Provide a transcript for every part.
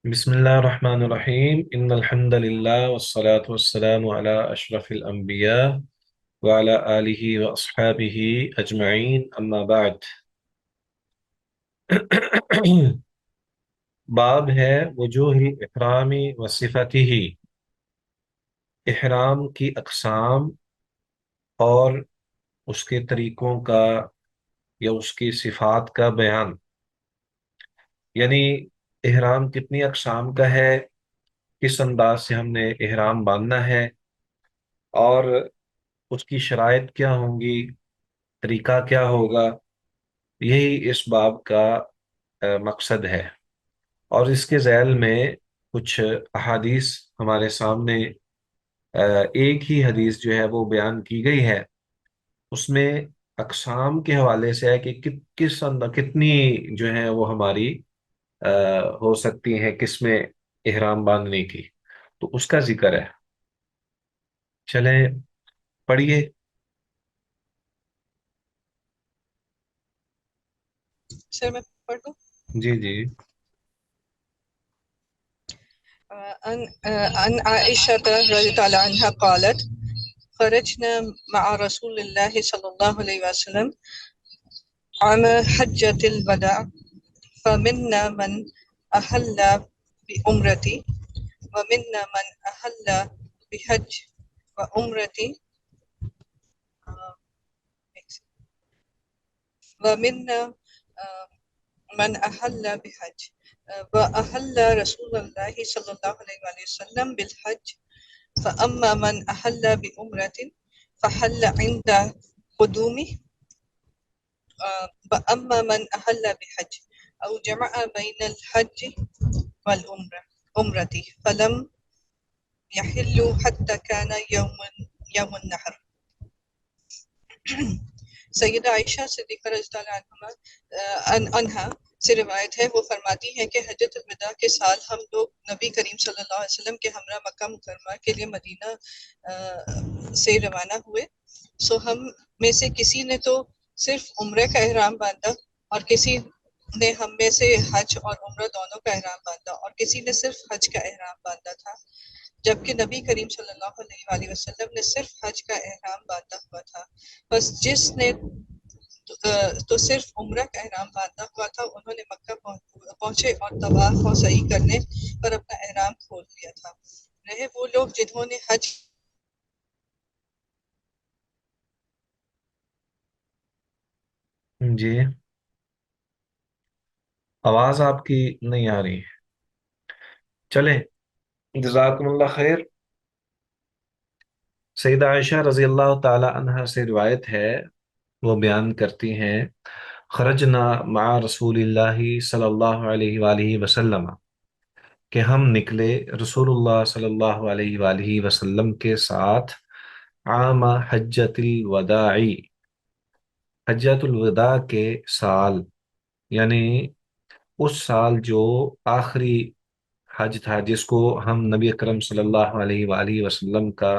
بسم الله الرحمن الرحيم إن الحمد لله والصلاة والسلام على أشرف الأنبياء وعلى آله وأصحابه أجمعين أما بعد باب ہے وجوہ الاحرام و صفته، احرام کی اقسام اور اس کے طریقوں کا یا اس کی صفات کا بیان، یعنی احرام کتنی اقسام کا ہے، کس انداز سے ہم نے احرام باندھنا ہے اور اس کی شرائط کیا ہوں گی، طریقہ کیا ہوگا۔ یہی اس باب کا مقصد ہے، اور اس کے ذیل میں کچھ احادیث ہمارے سامنے ایک ہی حدیث جو ہے وہ بیان کی گئی ہے۔ اس میں اقسام کے حوالے سے ہے کہ کتنی جو ہے وہ ہماری ہو سکتی ہیں کس میں احرام باندھنے کی، تو اس کا ذکر ہے۔ چلیں پڑھیے۔ سر میں پڑھ دوں؟ جی جی۔ عن عائشة رضي الله عنها قالت خرجنا مع رسول الله صلى الله عليه وسلم عام حجة الوداع فمنا من أهل بعمرة ومنا من أهل بحج وعمرة ومنا من أهل بحج وأهل رسول الله صلى الله عليه وسلم بالحج فأما من أهل بعمرة فحل عند قدومه وأما من أهل بحج أو جمع بين الحج والعمرة فلم يحل حتى كان يوم النحر۔ سیدہ عائشہ صدیقہ رضی اللہ عنہا سے روایت ہے، وہ فرماتی ہیں کہ حجۃ الوداع کے سال ہم لوگ نبی کریم صلی اللہ علیہ وسلم کے ہمراہ مکہ مکرمہ کے لیے مدینہ سے روانہ ہوئے۔ سو ہم میں سے کسی نے تو صرف عمرے کا احرام باندھا، اور کسی نے ہم میں سے حج اور عمرہ دونوں کا احرام باندھا، اور کسی نے صرف حج کا احرام باندھا تھا، جبکہ نبی کریم صلی اللہ علیہ وآلہ وسلم نے صرف حج کا احرام باندھا ہوا تھا۔ بس جس نے تو صرف عمرہ کا احرام باندھا ہوا تھا، انہوں نے مکہ پہنچے اور طواف اور سعی کرنے پر اپنا احرام کھول لیا تھا۔ رہے وہ لوگ جنہوں نے حج جی، آواز آپ کی نہیں آ رہی ہے۔ چلیں، جزاکم اللہ خیر۔ سیدہ عائشہ رضی اللہ تعالی عنہا سے روایت ہے، وہ بیان کرتی ہیں خرجنا مع رسول اللہ صلی اللہ علیہ وآلہ وسلم، کہ ہم نکلے رسول اللہ صلی اللہ علیہ وآلہ وسلم کے ساتھ عام حجت الوداع، حجت الوداع کے سال، یعنی اس سال جو آخری حج تھا، جس کو ہم نبی اکرم صلی اللہ علیہ وآلہ وسلم کا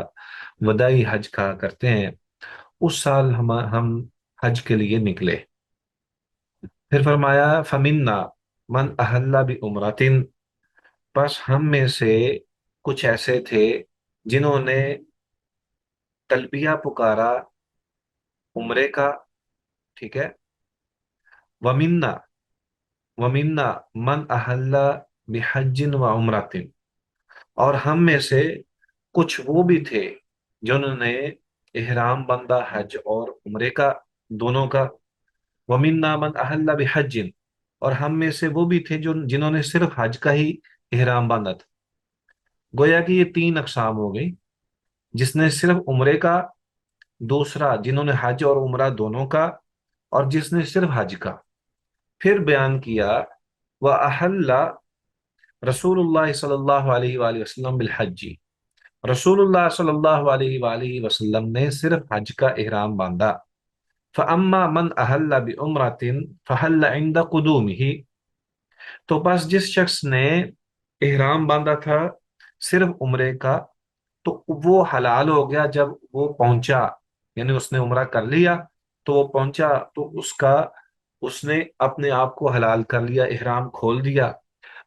وداعی حج کہا کرتے ہیں، اس سال ہم حج کے لیے نکلے۔ پھر فرمایا فمنا من احل بعمرۃ، پس ہم میں سے کچھ ایسے تھے جنہوں نے تلبیہ پکارا عمرے کا، ٹھیک ہے۔ ومنا ومنا من احل بحج و عمرۃ، اور ہم میں سے کچھ وہ بھی تھے جنہوں نے احرام بندہ حج اور عمرے کا، دونوں کا۔ ومنا من احل بحج، اور ہم میں سے وہ بھی تھے جنہوں نے صرف حج کا ہی احرام باندھا تھا۔ گویا کہ یہ تین اقسام ہو گئی، جس نے صرف عمرے کا، دوسرا جنہوں نے حج اور عمرہ دونوں کا، اور جس نے صرف حج کا۔ پھر بیان کیا وَأَحَلَّ رسول اللہ صلی اللہ علیہ وآلہ وسلم بالحج، رسول اللہ صلی اللہ علیہ وآلہ وسلم نے صرف حج کا احرام باندھا۔ فَأَمَّا مَنْ أَحَلَّ بِعُمْرَةٍ فَحَلَّ عِنْدَ قُدُومِهِ، تو بس جس شخص نے احرام باندھا تھا صرف عمرے کا، تو وہ حلال ہو گیا جب وہ پہنچا، یعنی اس نے عمرہ کر لیا تو وہ پہنچا تو اس نے اپنے آپ کو حلال کر لیا، احرام کھول دیا۔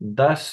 10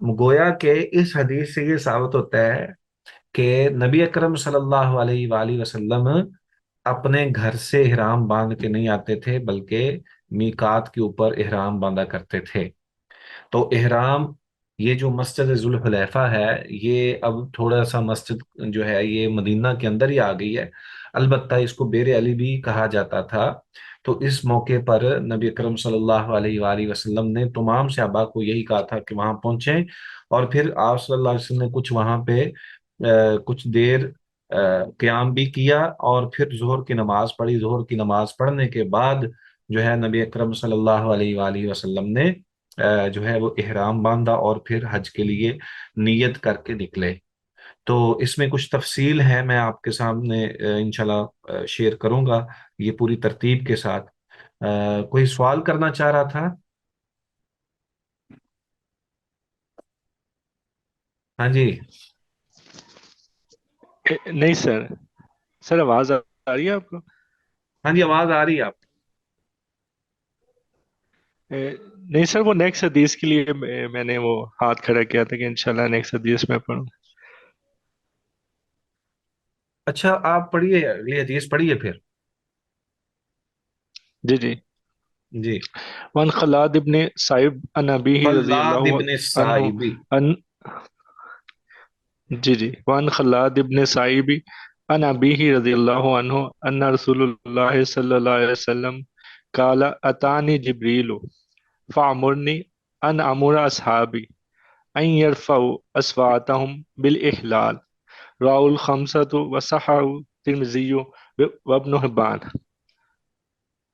گویا کہ اس حدیث سے یہ ثابت ہوتا ہے کہ نبی اکرم صلی اللہ علیہ وآلہ وسلم اپنے گھر سے احرام باندھ کے نہیں آتے تھے، بلکہ میقات کے اوپر احرام باندھا کرتے تھے۔ تو احرام، یہ جو مسجد ذوالحلیفہ ہے، یہ اب تھوڑا سا مسجد جو ہے یہ مدینہ کے اندر ہی آ گئی ہے، البتہ اس کو بیر علی بھی کہا جاتا تھا۔ تو اس موقع پر نبی اکرم صلی اللہ علیہ وآلہ وسلم نے تمام صحابہ کو یہی کہا تھا کہ وہاں پہنچیں، اور پھر آپ صلی اللہ علیہ وسلم نے کچھ وہاں پہ کچھ دیر قیام بھی کیا، اور پھر ظہر کی نماز پڑھی۔ ظہر کی نماز پڑھنے کے بعد جو ہے نبی اکرم صلی اللہ علیہ وآلہ وسلم نے جو ہے وہ احرام باندھا، اور پھر حج کے لیے نیت کر کے نکلے۔ تو اس میں کچھ تفصیل ہے، میں آپ کے سامنے انشاءاللہ شیئر کروں گا یہ پوری ترتیب کے ساتھ۔ کوئی سوال کرنا چاہ رہا تھا؟ ہاں جی۔ نہیں سر، سر آواز آ رہی ہے آپ کو؟ ہاں جی، آواز آ رہی ہے آپ؟ نہیں سر، وہ نیکسٹ حدیث کے لیے میں نے وہ ہاتھ کھڑا کیا تھا کہ انشاءاللہ نیکسٹ حدیث میں پڑھوں۔ اچھا، آپ پڑھیے، اگلی حدیث پڑھیے پھر۔ جی جی۔ جی۔ وان خلاد ابن صائب عن ابیہ رضی خلاد اللہ ابن عنہ السائبی۔ ان جی جی، وان خلاد ابن صائب عن ابیہ رضی اللہ عنہ ان رسول اللہ صلی اللہ علیہ وسلم قال اتانی جبریل فامرنی ان امر اصحابی ان يرفعوا اصواتهم بالاحلال، راہ الخمسۃ وصححہ ترمذی وابن حبان۔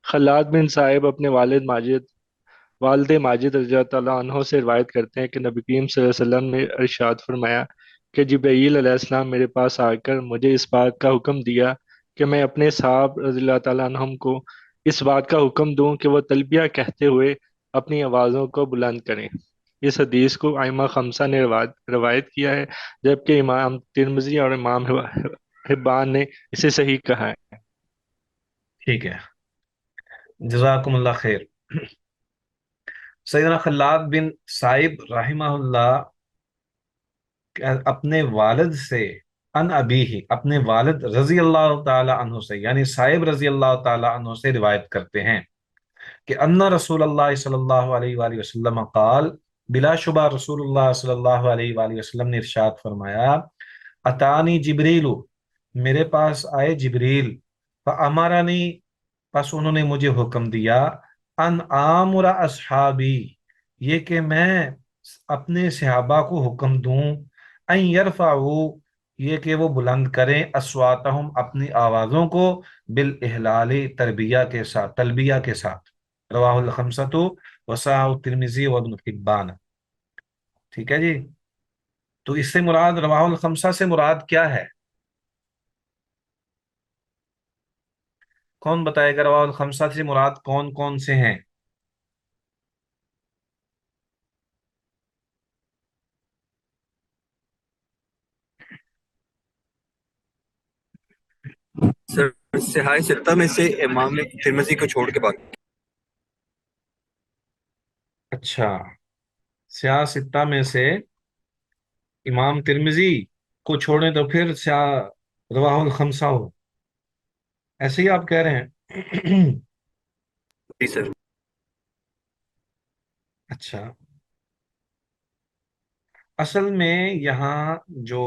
خلاد بن صاحب اپنے والد ماجد رضی اللہ تعالیٰ عنہ سے روایت کرتے ہیں کہ نبی کریم صلی اللہ علیہ وسلم نے ارشاد فرمایا کہ جبرائیل علیہ السلام میرے پاس آ کر مجھے اس بات کا حکم دیا کہ میں اپنے صحاب رضی اللہ تعالیٰ عنہم کو اس بات کا حکم دوں کہ وہ تلبیہ کہتے ہوئے اپنی آوازوں کو بلند کریں۔ اس حدیث کو ائمہ خمسہ نے روایت کیا ہے، جبکہ امام ترمذی اور امام حبان نے اسے صحیح کہا ہے۔ ٹھیک ہے، جزاکم اللہ خیر۔ سیدنا خلاد بن صائب رحمہ اللہ اپنے والد سے، ان ابی ہی، اپنے والد رضی اللہ تعالی عنہ سے، یعنی صائب رضی اللہ تعالی عنہ سے روایت کرتے ہیں کہ ان رسول اللہ صلی اللہ علیہ وآلہ وسلم قال، بلا شبہ رسول اللہ صلی اللہ علیہ وآلہ وسلم نے ارشاد فرمایا، اتانی جبریل، میرے پاس آئے جبریل، فامرنی، پس انہوں نے مجھے حکم دیا، ان آمر اصحابی، یہ کہ میں اپنے صحابہ کو حکم دوں، ان یرفعوا، یہ کہ وہ بلند کریں، اصواتہم، اپنی آوازوں کو، بالاحلال، تلبیہ کے ساتھ۔ رواہ الخمسۃ وصححہ الترمذی وابن حبان۔ ٹھیک ہے جی۔ تو اس سے مراد، رواہ الخمسہ سے مراد کیا ہے؟ کون بتائے گا؟ رواہ الخمسہ سے مراد کون کون سے ہیں؟ سر صحاح ستہ میں سے امام ترمذی کو چھوڑ کے باقی۔ اچھا، سیاہ ستہ میں سے امام ترمذی کو چھوڑیں تو پھر سیاہ رواہ الخمسہ ہو، ایسے ہی آپ کہہ رہے ہیں؟ جی سر۔ اچھا، اصل میں یہاں جو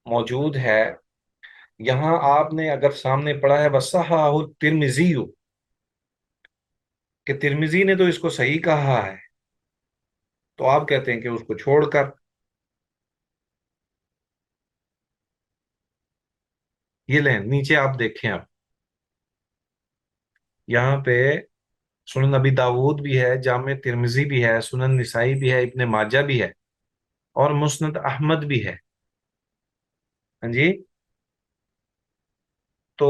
موجود ہے، یہاں آپ نے اگر سامنے پڑھا ہے وصححہ الترمذی، کہ ترمذی نے تو اس کو صحیح کہا ہے، تو آپ کہتے ہیں کہ اس کو چھوڑ کر، یہ لیں نیچے آپ دیکھیں، آپ یہاں پہ سنن نبی داود بھی ہے، جامع ترمذی بھی ہے، سنن نسائی بھی ہے، ابن ماجہ بھی ہے، اور مسند احمد بھی ہے۔ ہاں جی۔ تو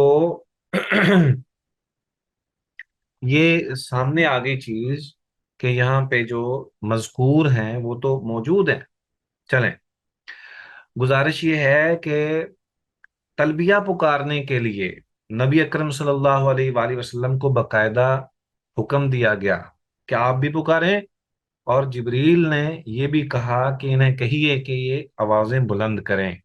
یہ سامنے آ گئی چیز کہ یہاں پہ جو مذکور ہیں وہ تو موجود ہیں۔ چلیں، گزارش یہ ہے کہ تلبیہ پکارنے کے لیے نبی اکرم صلی اللہ علیہ وآلہ وسلم کو باقاعدہ حکم دیا گیا کہ آپ بھی پکاریں اور جبریل نے یہ بھی کہا کہ انہیں کہیے کہ یہ آوازیں بلند کریں۔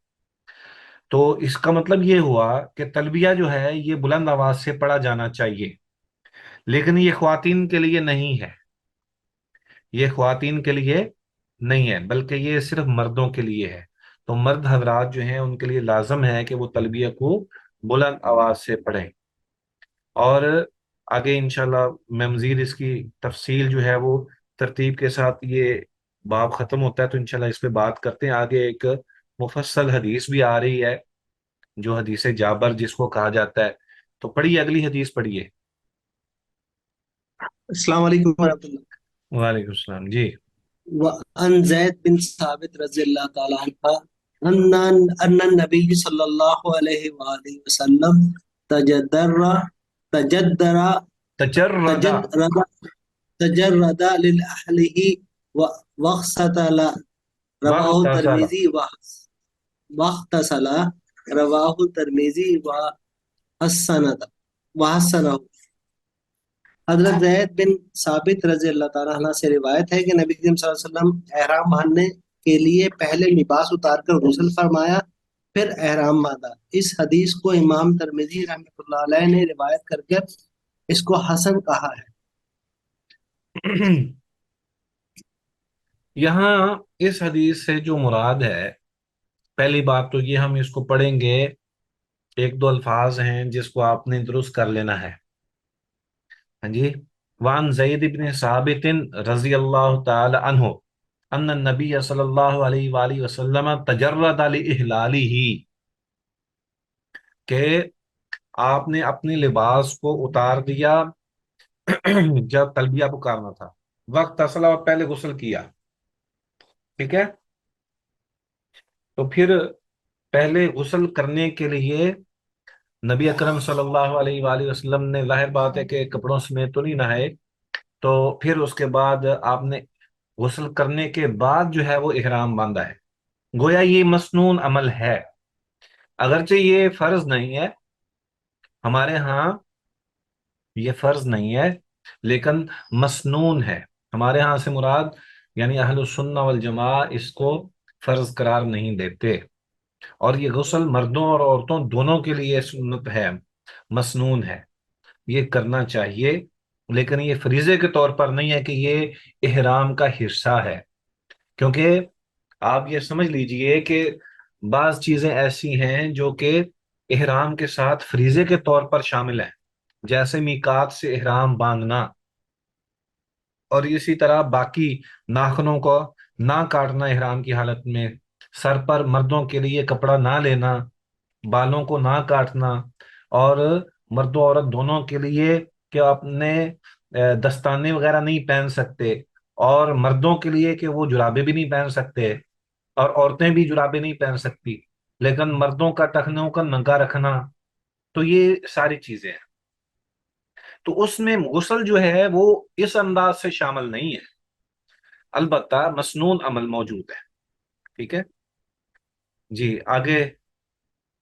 تو اس کا مطلب یہ ہوا کہ تلبیہ جو ہے یہ بلند آواز سے پڑھا جانا چاہیے، لیکن یہ خواتین کے لیے نہیں ہے، یہ خواتین کے لیے نہیں ہے، بلکہ یہ صرف مردوں کے لیے ہے۔ تو مرد حضرات جو ہیں ان کے لیے لازم ہے کہ وہ تلبیہ کو بلند آواز سے پڑھیں۔ اور آگے انشاءاللہ میں مزید اس کی تفصیل جو ہے وہ ترتیب کے ساتھ، یہ باب ختم ہوتا ہے تو انشاءاللہ اس پہ بات کرتے ہیں۔ آگے ایک مفصل حدیث بھی آ رہی ہے جو حدیث جابر جس کو کہا جاتا ہے، تو پڑھیے، اگلی حدیث پڑھیے۔ السلام علیکم ورحمۃ اللہ۔ وعلیکم السلام جی۔ وعن زید بن ثابت رضی اللہ تعالی عنہ ان النبی صلی اللہ علیہ وآلہ وسلم تجدر تجدر تجرد تجرد تجرد للأهله واغتسل رواه واغتسل الترمذی واغتسل رواه الترمذی وحسنہ۔ حضرت زید بن ثابت رضی اللہ تعالیٰ عنہ سے روایت ہے کہ نبی کریم صلی اللہ علیہ وسلم احرام باندھنے کے لیے پہلے لباس اتار کر غسل فرمایا، پھر احرام باندھا۔ اس حدیث کو امام ترمذی رحمۃ اللہ علیہ نے روایت کر کے اس کو حسن کہا ہے۔ یہاں اس حدیث سے جو مراد ہے، پہلی بات تو یہ ہم اس کو پڑھیں گے، ایک دو الفاظ ہیں جس کو آپ نے درست کر لینا ہے۔ ہاں جی، وان زید بن ثابت رضی اللہ تعالی عنہ ان النبی صلی اللہ علیہ وآلہ وسلم تجرد لإحلالہ، کہ آپ نے اپنے لباس کو اتار دیا جب تلبیہ پکارنا تھا، وقت اصلا پہلے غسل کیا، ٹھیک ہے۔ تو پھر پہلے غسل کرنے کے لیے نبی اکرم صلی اللہ علیہ وآلہ وسلم نے، ظاہر بات ہے کہ کپڑوں سمیت تو نہیں نہائے، تو پھر اس کے بعد آپ نے غسل کرنے کے بعد جو ہے وہ احرام باندھا ہے۔ گویا یہ مسنون عمل ہے، اگرچہ یہ فرض نہیں ہے ہمارے ہاں، یہ فرض نہیں ہے لیکن مسنون ہے۔ ہمارے ہاں سے مراد یعنی اہل السنہ والجماعہ اس کو فرض قرار نہیں دیتے، اور یہ غسل مردوں اور عورتوں دونوں کے لیے سنت ہے، مسنون ہے، یہ کرنا چاہیے، لیکن یہ فریضے کے طور پر نہیں ہے کہ یہ احرام کا حصہ ہے۔ کیونکہ آپ یہ سمجھ لیجئے کہ بعض چیزیں ایسی ہیں جو کہ احرام کے ساتھ فریضے کے طور پر شامل ہیں، جیسے میقات سے احرام باندھنا، اور اسی طرح باقی ناخنوں کو نہ کاٹنا احرام کی حالت میں، سر پر مردوں کے لیے کپڑا نہ لینا، بالوں کو نہ کاٹنا، اور مرد و عورت دونوں کے لیے کہ اپنے دستانے وغیرہ نہیں پہن سکتے، اور مردوں کے لیے کہ وہ جرابے بھی نہیں پہن سکتے، اور عورتیں بھی جرابے نہیں پہن سکتی، لیکن مردوں کا ٹخنوں کا ننگا رکھنا، تو یہ ساری چیزیں ہیں۔ تو اس میں غسل جو ہے وہ اس انداز سے شامل نہیں ہے، البتہ مسنون عمل موجود ہے، ٹھیک ہے جی۔ آگے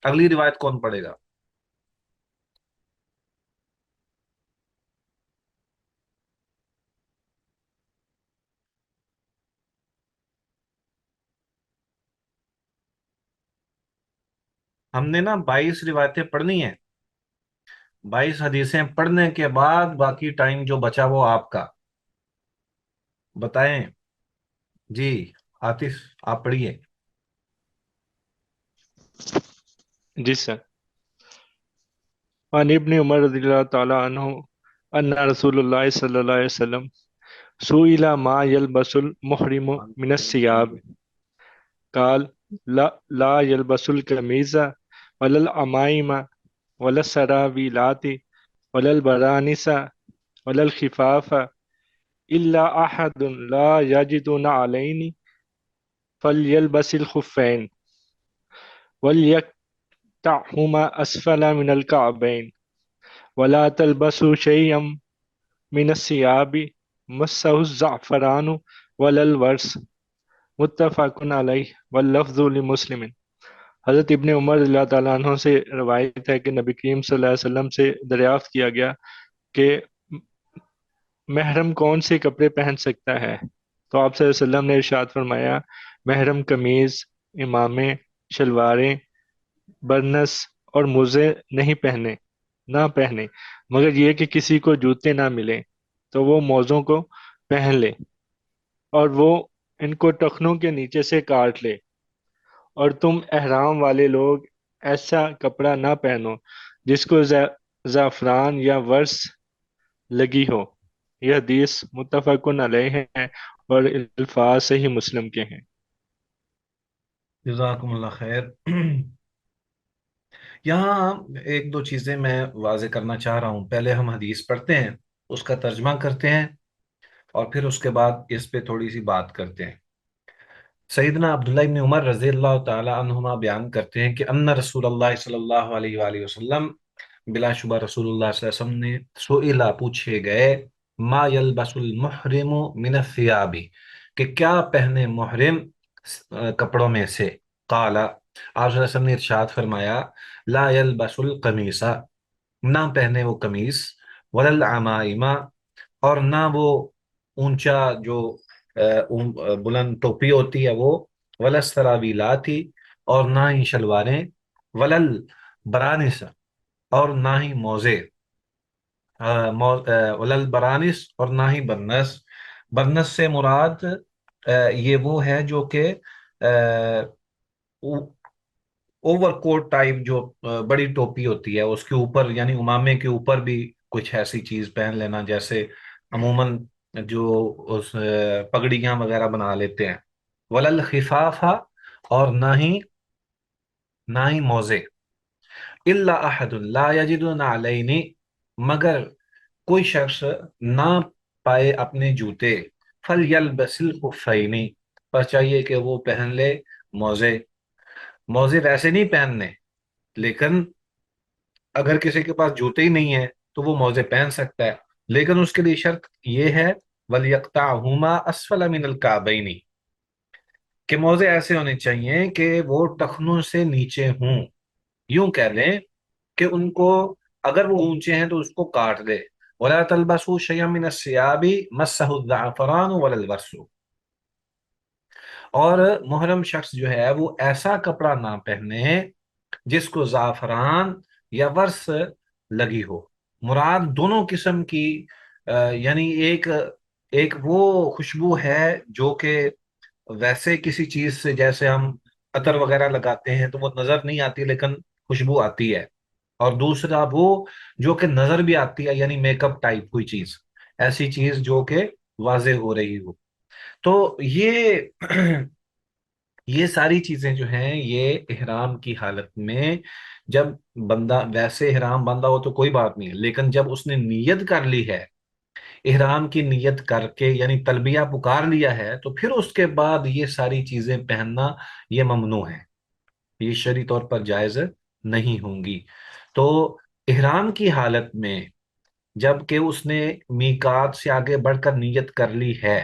اگلی روایت کون پڑھے گا؟ ہم نے نا 22 روایتیں پڑھنی ہیں، 22 حدیثیں پڑھنے کے بعد باقی ٹائم جو بچا وہ آپ کا، بتائیں جی۔ عاطف آپ پڑھیے۔ جی سر۔ عن ابن عمر رضی اللہ تعالی عنہ ان رسول اللہ صلی اللہ علیہ وسلم سئل ما يلبس المحرم من الثياب قال لا يلبس القميص ولا العمائم ولا السراويلات ولا البرانس ولا الخفاف إلا أحد لا يجد نعلين فليلبس الخفين وليقطعهما أسفل من الكعبين ولا تلبسوا شيئا من الثياب مسه الزعفران ولا الورس متفق علیہ واللفظ لمسلم۔ حضرت ابن عمر رضی اللہ تعالیٰ عنہ سے روایت ہے کہ نبی کریم صلی اللہ علیہ وسلم سے دریافت کیا گیا کہ محرم کون سے کپڑے پہن سکتا ہے؟ تو آپ صلی اللہ علیہ وسلم نے ارشاد فرمایا محرم قمیض، امامے، شلواریں، برنس اور موزے نہ پہنے مگر یہ کہ کسی کو جوتے نہ ملیں تو وہ موزوں کو پہن لے، اور وہ ان کو ٹخنوں کے نیچے سے کاٹ لے، اور تم احرام والے لوگ ایسا کپڑا نہ پہنو جس کو زعفران یا ورس لگی ہو۔ یہ حدیث متفقن علیہ ہے اور الفاظ صحیح مسلم کے ہیں۔ جزاکم اللہ خیر۔ یہاں ایک دو چیزیں میں واضح کرنا چاہ رہا ہوں۔ پہلے ہم حدیث پڑھتے ہیں، اس کا ترجمہ کرتے ہیں، اور پھر اس کے بعد اس پہ تھوڑی سی بات کرتے ہیں۔ سیدنا عبداللہ ابن عمر رضی اللہ تعالی عنہما بیان کرتے ہیں کہ ان رسول اللہ صلی اللہ علیہ وآلہ وسلم، بلا شبہ رسول اللہ صلی اللہ علیہ وسلم نے سئلہ پوچھے گئے، ما یلبس المحرم من الثیاب، کہ کیا پہنے محرم کپڑوں میں سے؟ قال، آپ صلی اللہ علیہ وسلم نے ارشاد فرمایا، لا یلبس القمیص، نہ پہنے وہ قمیص، ولا العمائم، اور نہ وہ اونچا جو بلند ٹوپی ہوتی ہے وہ، ولا السراویلات، اور نہ ہی شلواریں، ولا البرانس، اور نہ ہی موزے، ولا البرانس، اور نہ ہی برنس۔ برنس سے مراد یہ وہ ہے جو کہ اوور کوٹ ٹائپ، جو بڑی ٹوپی ہوتی ہے اس کے اوپر، یعنی امامے کے اوپر بھی کچھ ایسی چیز پہن لینا، جیسے عموماً جو اس پگڑیاں وغیرہ بنا لیتے ہیں۔ ولل خفاف، اور نہ ہی موزے۔ الا احد لا یجد نعلین، مگر کوئی شخص نہ پائے اپنے جوتے، فلیلبس الخفین، پر چاہیے کہ وہ پہن لے موزے۔ موزے ویسے نہیں پہننے، لیکن اگر کسی کے پاس جوتے ہی نہیں ہے تو وہ موزے پہن سکتا ہے، لیکن اس کے لیے شرط یہ ہے وَلْيَقْطَعْهُمَا أَسْفَلَ مِنَ الْكَعْبَيْنِ، کہ موزے ایسے ہونے چاہیے کہ وہ ٹخنوں سے نیچے ہوں۔ یوں کہہ لیں کہ ان کو اگر وہ اونچے ہیں تو اس کو کاٹ دے۔ وَلَا تَلْبَسُوا شَيْئًا مِنَ الثِّيَابِ مَسَّهُ الزَّعْفَرَانُ وَلَا الْبَرْسُ، اور محرم شخص جو ہے وہ ایسا کپڑا نہ پہنے جس کو زعفران یا ورس لگی ہو۔ مراد دونوں قسم کی یعنی ایک وہ خوشبو ہے جو کہ ویسے کسی چیز سے، جیسے ہم عطر وغیرہ لگاتے ہیں تو وہ نظر نہیں آتی لیکن خوشبو آتی ہے، اور دوسرا وہ جو کہ نظر بھی آتی ہے، یعنی میک اپ ٹائپ کوئی چیز، ایسی چیز جو کہ واضح ہو رہی ہو۔ تو یہ ساری چیزیں جو ہیں یہ احرام کی حالت میں، جب بندہ ویسے احرام بندہ ہو تو کوئی بات نہیں ہے، لیکن جب اس نے نیت کر لی ہے، احرام کی نیت کر کے یعنی تلبیہ پکار لیا ہے، تو پھر اس کے بعد یہ ساری چیزیں پہننا یہ ممنوع ہے، یہ شرعی طور پر جائز نہیں ہوں گی۔ تو احرام کی حالت میں جب کہ اس نے میقات سے آگے بڑھ کر نیت کر لی ہے،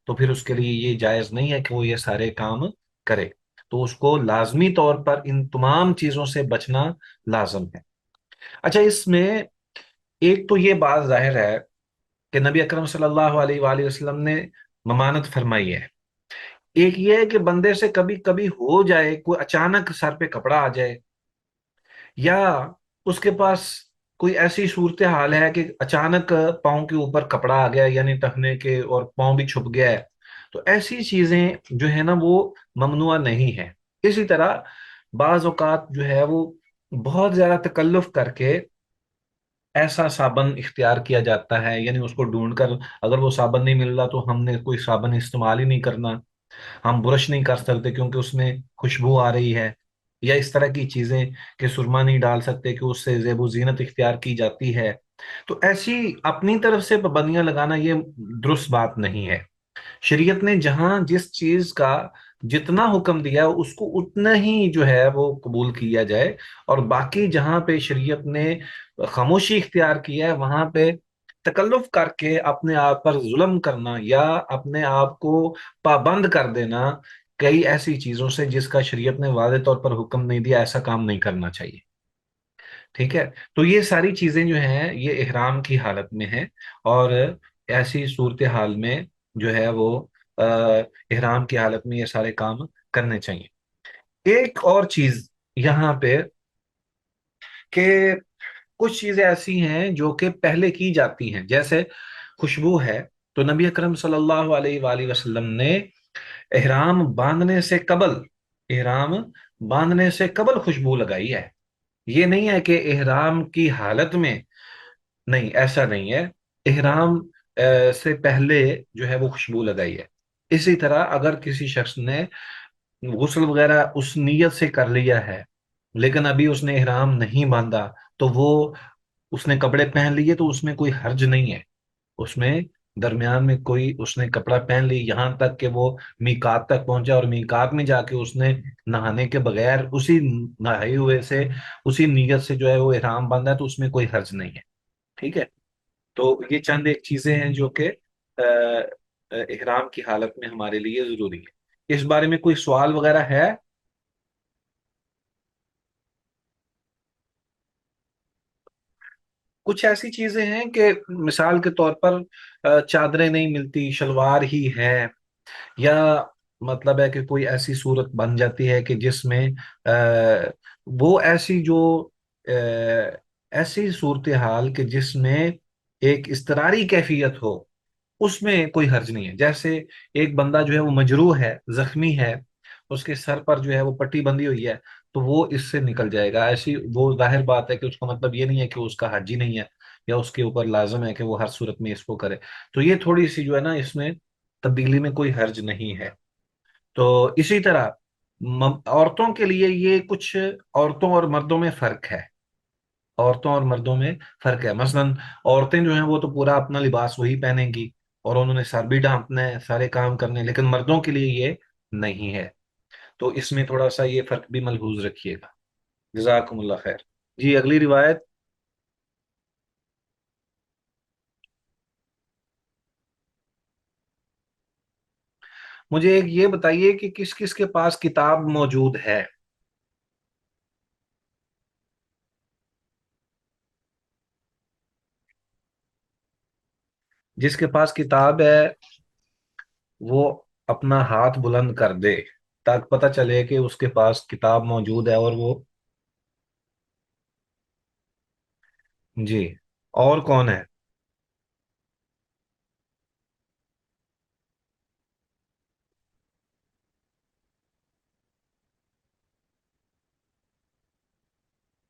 تو پھر اس کے لیے یہ جائز نہیں ہے کہ وہ یہ سارے کام کرے، تو اس کو لازمی طور پر ان تمام چیزوں سے بچنا لازم ہے۔ اچھا، اس میں ایک تو یہ بات ظاہر ہے کہ نبی اکرم صلی اللہ علیہ وآلہ وسلم نے ممانت فرمائی ہے۔ ایک یہ ہے کہ بندے سے کبھی کبھی ہو جائے، کوئی اچانک سر پہ کپڑا آ جائے، یا اس کے پاس کوئی ایسی صورتحال ہے کہ اچانک پاؤں کے اوپر کپڑا آ گیا، یعنی ٹخنے کے، اور پاؤں بھی چھپ گیا ہے، تو ایسی چیزیں جو ہے نا وہ ممنوع نہیں ہے۔ اسی طرح بعض اوقات جو ہے وہ بہت زیادہ تکلف کر کے ایسا صابن اختیار کیا جاتا ہے، یعنی اس کو ڈھونڈ کر، اگر وہ صابن نہیں مل رہا تو ہم نے کوئی صابن استعمال ہی نہیں کرنا، ہم برش نہیں کر سکتے کیونکہ اس میں خوشبو آ رہی ہے، یا اس طرح کی چیزیں کہ سرما نہیں ڈال سکتے کہ اس سے زیب و زینت اختیار کی جاتی ہے۔ تو ایسی اپنی طرف سے پابندیاں لگانا یہ درست بات نہیں ہے۔ شریعت نے جہاں جس چیز کا جتنا حکم دیا اس کو اتنا ہی جو ہے وہ قبول کیا جائے، اور باقی جہاں پہ شریعت نے خاموشی اختیار کیا ہے وہاں پہ تکلف کر کے اپنے آپ پر ظلم کرنا یا اپنے آپ کو پابند کر دینا کئی ایسی چیزوں سے جس کا شریعت نے واضح طور پر حکم نہیں دیا، ایسا کام نہیں کرنا چاہیے۔ ٹھیک ہے، تو یہ ساری چیزیں جو ہیں یہ احرام کی حالت میں ہیں، اور ایسی صورتحال میں جو ہے وہ احرام کی حالت میں یہ سارے کام کرنے چاہیے۔ ایک اور چیز یہاں پہ کہ کچھ چیزیں ایسی ہیں جو کہ پہلے کی جاتی ہیں، جیسے خوشبو ہے، تو نبی اکرم صلی اللہ علیہ وآلہ وسلم نے احرام باندھنے سے قبل احرام باندھنے سے قبل خوشبو لگائی ہے۔ یہ نہیں ہے کہ احرام کی حالت میں، نہیں، ایسا نہیں ہے، احرام سے پہلے جو ہے وہ خوشبو لگائی ہے۔ اسی طرح اگر کسی شخص نے غسل وغیرہ اس نیت سے کر لیا ہے لیکن ابھی اس نے احرام نہیں باندھا، تو وہ اس نے کپڑے پہن لیے تو اس میں کوئی حرج نہیں ہے، اس میں درمیان میں کوئی اس نے کپڑا پہن لی یہاں تک کہ وہ میقات تک پہنچا، اور میقات میں جا کے اس نے نہانے کے بغیر اسی نہائے ہوئے سے اسی نیت سے جو ہے وہ احرام باندھا ہے، تو اس میں کوئی حرج نہیں ہے، ٹھیک ہے۔ تو یہ چند ایک چیزیں ہیں جو کہ احرام کی حالت میں ہمارے لیے ضروری ہے۔ اس بارے میں کوئی سوال وغیرہ ہے؟ کچھ ایسی چیزیں ہیں کہ مثال کے طور پر چادریں نہیں ملتی، شلوار ہی ہے، یا مطلب ہے کہ کوئی ایسی صورت بن جاتی ہے کہ جس میں وہ ایسی جو ایسی صورتحال کہ جس میں ایک اضطراری کیفیت ہو، اس میں کوئی حرج نہیں ہے۔ جیسے ایک بندہ جو ہے وہ مجروح ہے، زخمی ہے، اس کے سر پر جو ہے وہ پٹی بندھی ہوئی ہے، تو وہ اس سے نکل جائے گا، ایسی وہ ظاہر بات ہے کہ اس کا مطلب یہ نہیں ہے کہ اس کا حج ہی نہیں ہے یا اس کے اوپر لازم ہے کہ وہ ہر صورت میں اس کو کرے، تو یہ تھوڑی سی جو ہے نا اس میں تبدیلی میں کوئی حرج نہیں ہے۔ تو اسی طرح عورتوں کے لیے یہ کچھ عورتوں اور مردوں میں فرق ہے، عورتوں اور مردوں میں فرق ہے۔ مثلا عورتیں جو ہیں وہ تو پورا اپنا لباس وہی پہنیں گی اور انہوں نے سر بھی ڈھانپنا ہے، سارے کام کرنے ہیں، لیکن مردوں کے لیے یہ نہیں ہے، تو اس میں تھوڑا سا یہ فرق بھی ملحوظ رکھیے گا۔ جزاکم اللہ خیر۔ جی اگلی روایت۔ مجھے ایک یہ بتائیے کہ کس کس کے پاس کتاب موجود ہے؟ جس کے پاس کتاب ہے وہ اپنا ہاتھ بلند کر دے تاکہ پتہ چلے کہ اس کے پاس کتاب موجود ہے، اور وہ جی، اور کون ہے؟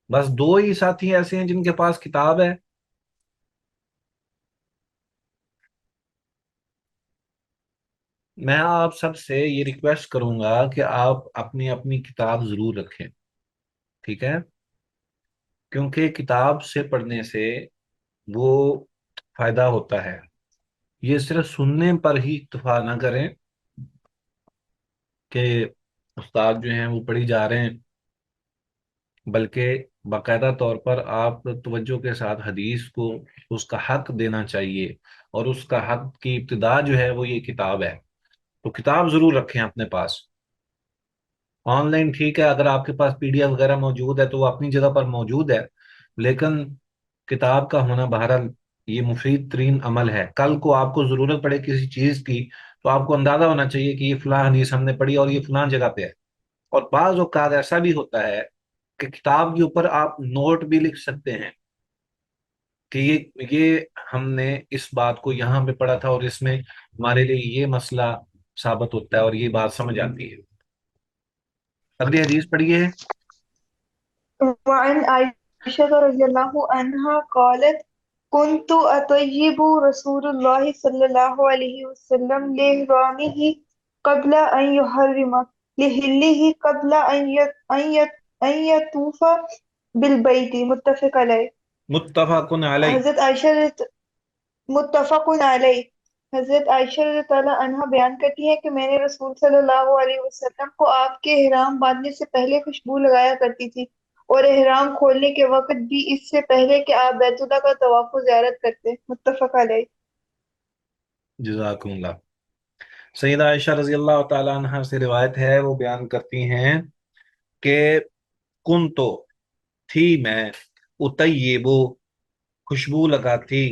بس دو ہی ساتھی ایسے ہیں جن کے پاس کتاب ہے؟ میں آپ سب سے یہ ریکویسٹ کروں گا کہ آپ اپنی اپنی کتاب ضرور رکھیں، ٹھیک ہے؟ کیونکہ کتاب سے پڑھنے سے وہ فائدہ ہوتا ہے، یہ صرف سننے پر ہی اکتفا نہ کریں کہ استاد جو ہیں وہ پڑھی جا رہے ہیں، بلکہ باقاعدہ طور پر آپ توجہ کے ساتھ حدیث کو اس کا حق دینا چاہیے، اور اس کا حق کی ابتدا جو ہے وہ یہ کتاب ہے، تو کتاب ضرور رکھیں اپنے پاس۔ آن لائن ٹھیک ہے، اگر آپ کے پاس پی ڈی ایف وغیرہ موجود ہے تو وہ اپنی جگہ پر موجود ہے، لیکن کتاب کا ہونا بہرحال یہ مفید ترین عمل ہے۔ کل کو آپ کو ضرورت پڑے کسی چیز کی تو آپ کو اندازہ ہونا چاہیے کہ یہ فلاں حدیث ہم نے پڑھی اور یہ فلاں جگہ پہ ہے۔ اور بعض اوقات ایسا بھی ہوتا ہے کہ کتاب کے اوپر آپ نوٹ بھی لکھ سکتے ہیں کہ یہ ہم نے اس بات کو یہاں پہ پڑھا تھا اور اس میں ہمارے لیے یہ مسئلہ ثابت ہوتا ہے اور یہ بات سمجھ آتی ہے۔ اگلی حدیث پڑھیے۔ وعن عائشة رضي الله عنها قالت كنت أطيب رسول الله صلى الله عليه وسلم لإحرامه قبل أن يحرم لحله قبل أن يطوف بالبيت متفق عليه۔ متفق علیہ۔ حضرت عائشہ متفق علیہ حضرت عائشہ رضی اللہ عنہا بیان کرتی ہے کہ میں نے رسول صلی اللہ علیہ وسلم کو آپ کے احرام باندھنے سے پہلے خوشبو لگایا کرتی تھی، اور احرام کھولنے کے وقت بھی اس سے پہلے کہ آپ بیت اللہ کا طواف و زیارت کرتے۔ متفق علیہ۔ جزاکم اللہ۔ سیدہ عائشہ رضی اللہ تعالی عنہ سے روایت ہے، وہ بیان کرتی ہیں کہ کن تو تھی میں اطیبو خوشبو لگاتی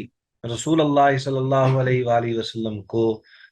رسول اللہ صلی اللہ علیہ وآلہ وسلم کو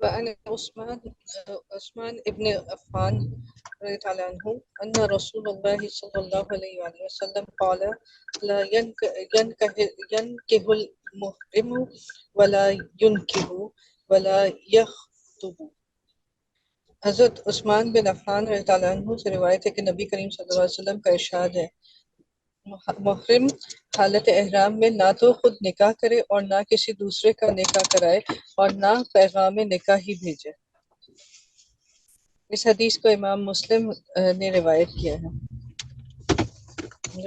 وأن عثمان ابن عفان رضي الله عنه أن رسول الله صلى الله عليه وسلم قال لا ينكح المحرم ولا ينكح ولا يخطب۔ حضرت عثمان بن عفان رضی اللہ عنہ سے روایت ہے کہ نبی کریم صلی اللہ علیہ وسلم کا ارشاد ہے، محرم حالت احرام میں نہ تو خود نکاح کرے اور نہ کسی دوسرے کا نکاح کرائے اور نہ پیغام نکاح ہی بھیجے۔ اس حدیث کو امام مسلم نے روایت کیا ہے۔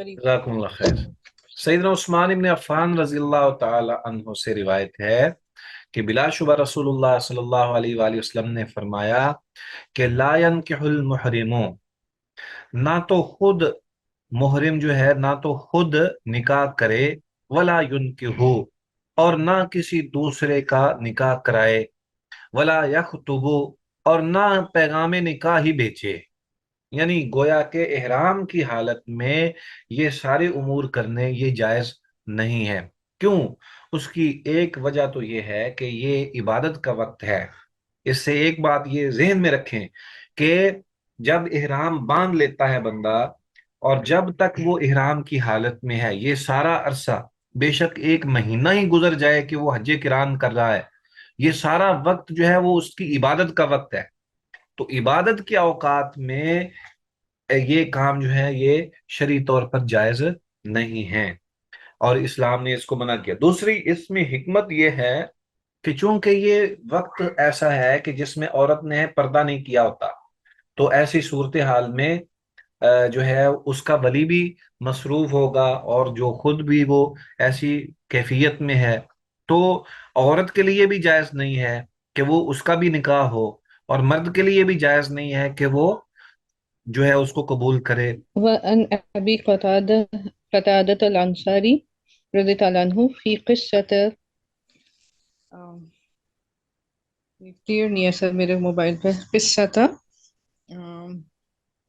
جزاکم اللہ خیر۔ سیدنا عثمان ابن عفان رضی اللہ تعالی عنہ سے روایت ہے کہ بلا شبہ رسول اللہ صلی اللہ علیہ وآلہ وسلم نے فرمایا کہ لا ينکح المحرم، نہ تو خود محرم جو ہے نہ تو خود نکاح کرے، ولا ينکح، اور نہ کسی دوسرے کا نکاح کرائے، ولا یخطب، اور نہ پیغام نکاح ہی بھیجے۔ یعنی گویا کہ احرام کی حالت میں یہ سارے امور کرنے یہ جائز نہیں ہے۔ کیوں؟ اس کی ایک وجہ تو یہ ہے کہ یہ عبادت کا وقت ہے۔ اس سے ایک بات یہ ذہن میں رکھیں کہ جب احرام باندھ لیتا ہے بندہ اور جب تک وہ احرام کی حالت میں ہے، یہ سارا عرصہ، بے شک 1 مہینہ ہی گزر جائے کہ وہ حج کران کر رہا ہے، یہ سارا وقت جو ہے وہ اس کی عبادت کا وقت ہے۔ تو عبادت کے اوقات میں یہ کام جو ہے یہ شرعی طور پر جائز نہیں ہے، اور اسلام نے اس کو منع کیا۔ دوسری اس میں حکمت یہ ہے کہ چونکہ یہ وقت ایسا ہے کہ جس میں عورت نے پردہ نہیں کیا ہوتا، تو ایسی صورتحال میں جو ہے اس کا ولی بھی مصروف ہوگا، اور جو خود بھی وہ ایسی کیفیت میں ہے، تو عورت کے لیے بھی جائز نہیں ہے کہ وہ اس کا بھی نکاح ہو، اور مرد کے لیے بھی جائز نہیں ہے کہ وہ جو ہے اس کو قبول کرے۔ وعن ابی قتادة کلیئر نہیں ہے سر میرے موبائل پہ قصہ تھا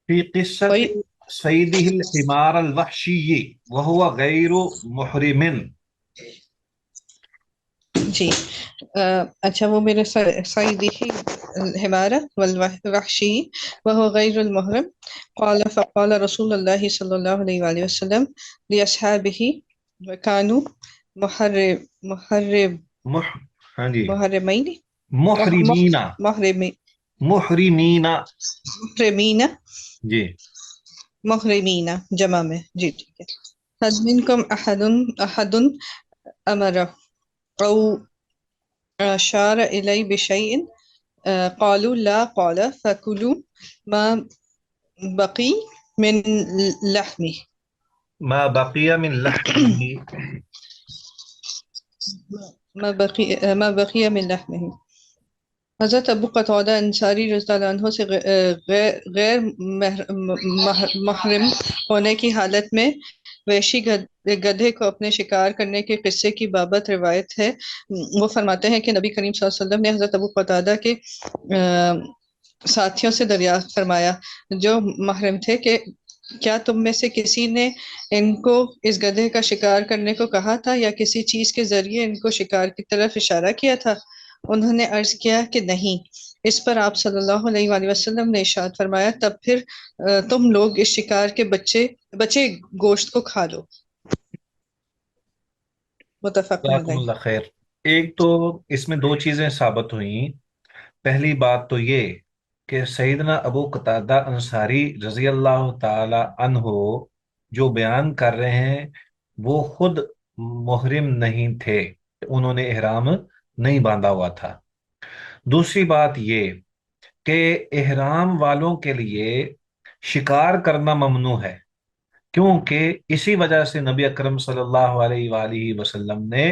في قصة کوئی صيده الحمار الوحشي وهو غير محرم. جی اچھا وہ میرے صیدی الحمار والوحشی وهو غیر المحرم فقال رسول اللہ صلی اللہ علیہ وآلہ وسلم لأصحابه وكانوا محرم ہاں جی محرمین محرمین محرمین محرمین محرمین جی محرمین جمع میں جی ٹھیک ہے حد منکم احد امر او اشار الی بشیء قالوا لا قال فکلوا ما بقی من لحمه ما بقي من لحمه ما بقی من لحمه حضرت ابو قتادہ انصاری رضی اللہ عنہ سے غیر محرم ہونے کی حالت میں وحشی گدھے کو اپنے شکار کرنے کے قصے کی بابت روایت ہے۔ وہ فرماتے ہیں کہ نبی کریم صلی اللہ علیہ وسلم نے حضرت ابو قتادہ کے ساتھیوں سے دریافت فرمایا جو محرم تھے کہ کیا تم میں سے کسی نے ان کو اس گدھے کا شکار کرنے کو کہا تھا یا کسی چیز کے ذریعے ان کو شکار کی طرف اشارہ کیا تھا؟ انہوں نے عرض کیا کہ نہیں۔ اس پر آپ صلی اللہ علیہ وآلہ وسلم نے ارشاد فرمایا تب پھر تم لوگ اس شکار کے بچے گوشت کو کھا لو۔ متفق جزاکم علیہ۔ اللہ خیر۔ ایک تو اس میں دو چیزیں ثابت ہوئیں۔ پہلی بات تو یہ کہ سیدنا ابو قتادہ انصاری رضی اللہ تعالی عنہ جو بیان کر رہے ہیں وہ خود محرم نہیں تھے، انہوں نے احرام نہیں باندھا ہوا تھا۔ دوسری بات یہ کہ احرام والوں کے لیے شکار کرنا ممنوع ہے، کیونکہ اسی وجہ سے نبی اکرم صلی اللہ علیہ وآلہ وسلم نے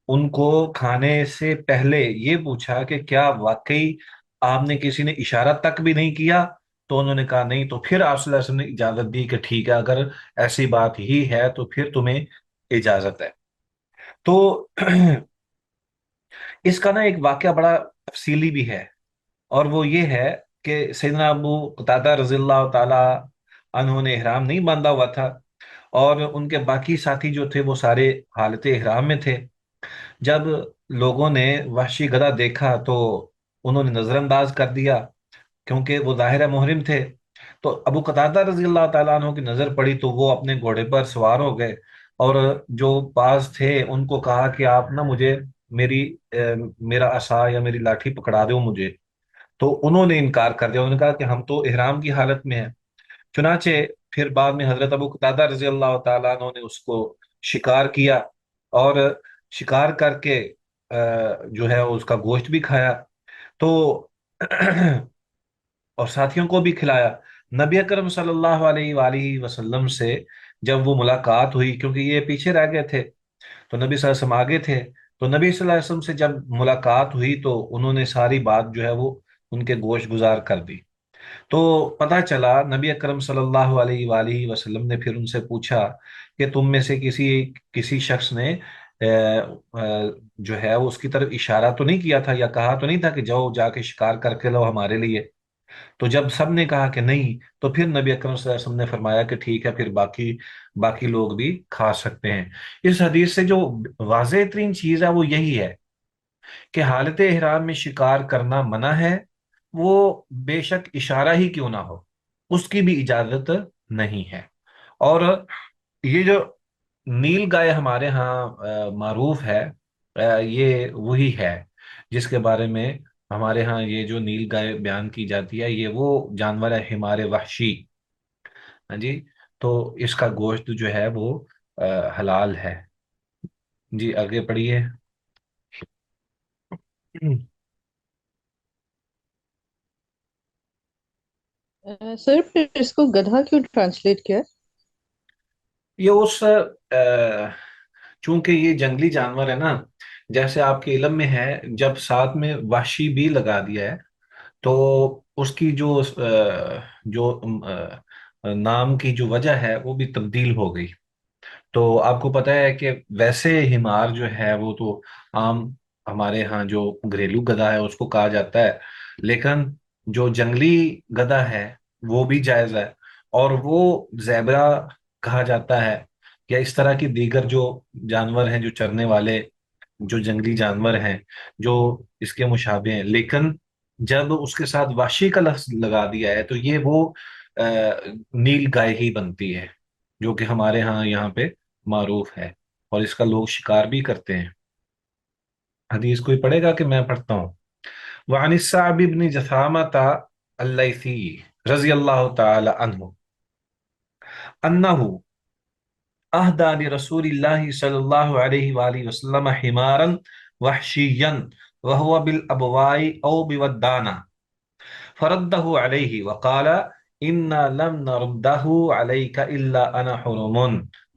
ان کو کھانے سے پہلے یہ پوچھا کہ کیا واقعی آپ نے کسی نے اشارہ تک بھی نہیں کیا؟ تو انہوں نے کہا نہیں۔ تو پھر آپ صلی اللہ علیہ وسلم نے اجازت دی کہ ٹھیک ہے، اگر ایسی بات ہی ہے تو پھر تمہیں اجازت ہے۔ تو اس کا نا ایک واقعہ بڑا تفصیلی بھی ہے، اور وہ یہ ہے کہ سیدنا ابو قتادہ رضی اللہ تعالی عنہ نے احرام نہیں باندھا ہوا تھا، اور ان کے باقی ساتھی جو تھے وہ سارے حالت احرام میں تھے۔ جب لوگوں نے وحشی گدھا دیکھا تو انہوں نے نظر انداز کر دیا، کیونکہ وہ ظاہر محرم تھے۔ تو ابو قتادہ رضی اللہ تعالیٰ عنہ کی نظر پڑی تو وہ اپنے گھوڑے پر سوار ہو گئے، اور جو پاس تھے ان کو کہا کہ آپ نا مجھے میرا عصا یا میری لاٹھی پکڑا دو مجھے۔ تو انہوں نے انکار کر دیا، انہوں نے کہا کہ ہم تو احرام کی حالت میں ہیں۔ چنانچہ پھر بعد میں حضرت ابو قتادہ رضی اللہ تعالیٰ عنہ نے اس کو شکار کیا، اور شکار کر کے جو ہے اس کا گوشت بھی کھایا، تو اور ساتھیوں کو بھی کھلایا۔ نبی اکرم صلی اللہ علیہ وآلہ وسلم سے جب وہ ملاقات ہوئی، کیونکہ یہ پیچھے رہ گئے تھے تو نبی صلی اللہ علیہ وسلم آگے تھے، تو نبی صلی اللہ علیہ وسلم سے جب ملاقات ہوئی تو انہوں نے ساری بات جو ہے وہ ان کے گوش گزار کر دی۔ تو پتہ چلا نبی اکرم صلی اللہ علیہ وآلہ وسلم نے پھر ان سے پوچھا کہ تم میں سے کسی شخص نے جو ہے وہ اس کی طرف اشارہ تو نہیں کیا تھا یا کہا تو نہیں تھا کہ جاؤ جا کے شکار کر کے لاؤ ہمارے لیے؟ تو جب سب نے کہا کہ نہیں تو پھر نبی اکرم صلی اللہ علیہ وسلم نے فرمایا کہ ٹھیک ہے، پھر باقی لوگ بھی کھا سکتے ہیں۔ اس حدیث سے جو واضح ترین چیز ہے وہ یہی ہے کہ حالت احرام میں شکار کرنا منع ہے، وہ بے شک اشارہ ہی کیوں نہ ہو، اس کی بھی اجازت نہیں ہے۔ اور یہ جو نیل گائے ہمارے ہاں معروف ہے، یہ وہی ہے جس کے بارے میں ہمارے ہاں یہ جو نیل گائے بیان کی جاتی ہے، یہ وہ جانور ہے حمار وحشی۔ ہاں جی، تو اس کا گوشت جو ہے وہ حلال ہے۔ جی آگے پڑھیے۔ سر پھر اس کو گدھا کیوں ٹرانسلیٹ کیا ہے؟ یہ چونکہ یہ جنگلی جانور ہے نا، جیسے آپ کے علم میں ہے، جب ساتھ میں وحشی بھی لگا دیا ہے تو اس کی جو نام کی جو وجہ ہے وہ بھی تبدیل ہو گئی۔ تو آپ کو پتہ ہے کہ ویسے ہمار جو ہے وہ تو عام ہمارے ہاں جو گھریلو گدھا ہے اس کو کہا جاتا ہے، لیکن جو جنگلی گدھا ہے وہ بھی جائز ہے، اور وہ زیبرا کہا جاتا ہے، یا اس طرح کی دیگر جو جانور ہیں جو چرنے والے جو جنگلی جانور ہیں جو اس کے مشابہ ہیں، لیکن جب اس کے ساتھ وحشی کا لفظ لگا دیا ہے تو یہ وہ نیل گائے ہی بنتی ہے، جو کہ ہمارے ہاں یہاں پہ معروف ہے، اور اس کا لوگ شکار بھی کرتے ہیں۔ حدیث کوئی پڑھے گا کہ میں پڑھتا ہوں؟ وعن الصعب بن جثامة الليثي رضی اللہ تعالی عنہ انه اهدى لرسول الله صلی اللہ علیہ وآلہ وسلم حمارا وحشیا وهو بالابواء او بودانا فرده عليه وقال انا لم نرده عليك الا انا حرم،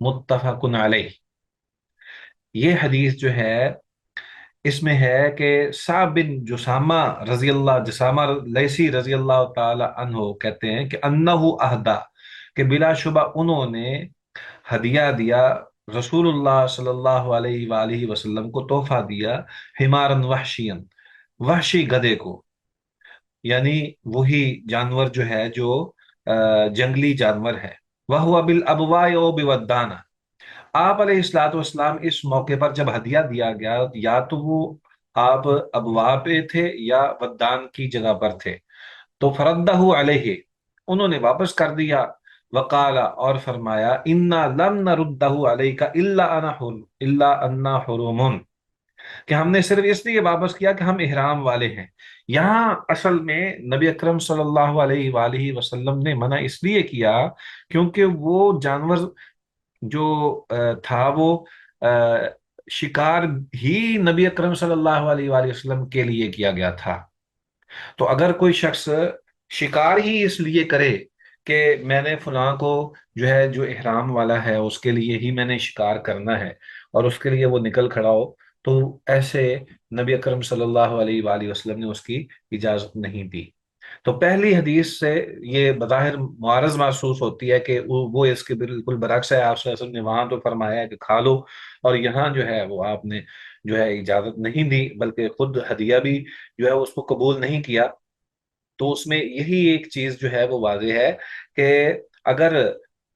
متفق علیہ۔ یہ حدیث جو ہے اس میں ہے کہ صعب بن جسامہ لیسی رضی اللہ تعالی عنہ کہتے ہیں کہ انہو اہدا، کہ بلا شبہ انہوں نے ہدیہ دیا، رسول اللہ صلی اللہ علیہ وآلہ وسلم کو تحفہ دیا، حمارن وحشین، وحشی گدھے کو، یعنی وہی جانور جو ہے جو جنگلی جانور ہے، وَهُوَ بِالْأَبْوَاءِ أَوْ بِوَدَّانَ۔ آپ علیہ الصلوۃ والسلام اس موقع پر جب ہدیہ دیا گیا یا تو وہ آپ ابوا پہ تھے یا ودان کی جگہ پر تھے، تو فردہ علیہ، انہوں نے واپس کر دیا، وقالا، اور فرمایا انا لم نردہ علیک الا انا حرم، کہ ہم نے صرف اس لیے واپس کیا کہ ہم احرام والے ہیں۔ یہاں اصل میں نبی اکرم صلی اللہ علیہ وآلہ وسلم نے منع اس لیے کیا کیونکہ وہ جانور جو تھا وہ شکار ہی نبی اکرم صلی اللہ علیہ وآلہ وسلم کے لیے کیا گیا تھا۔ تو اگر کوئی شخص شکار ہی اس لیے کرے کہ میں نے فلاں کو جو ہے جو احرام والا ہے اس کے لیے ہی میں نے شکار کرنا ہے، اور اس کے لیے وہ نکل کھڑا ہو، تو ایسے نبی اکرم صلی اللہ علیہ وآلہ وسلم نے اس کی اجازت نہیں دی۔ تو پہلی حدیث سے یہ بظاہر معارض محسوس ہوتی ہے کہ وہ اس کے بالکل برعکس ہے، آپ صلی اللہ علیہ وسلم نے وہاں تو فرمایا ہے کہ کھا لو، اور یہاں جو ہے وہ آپ نے جو ہے اجازت نہیں دی، بلکہ خود ہدیہ بھی جو ہے اس کو قبول نہیں کیا۔ تو اس میں یہی ایک چیز جو ہے وہ واضح ہے کہ اگر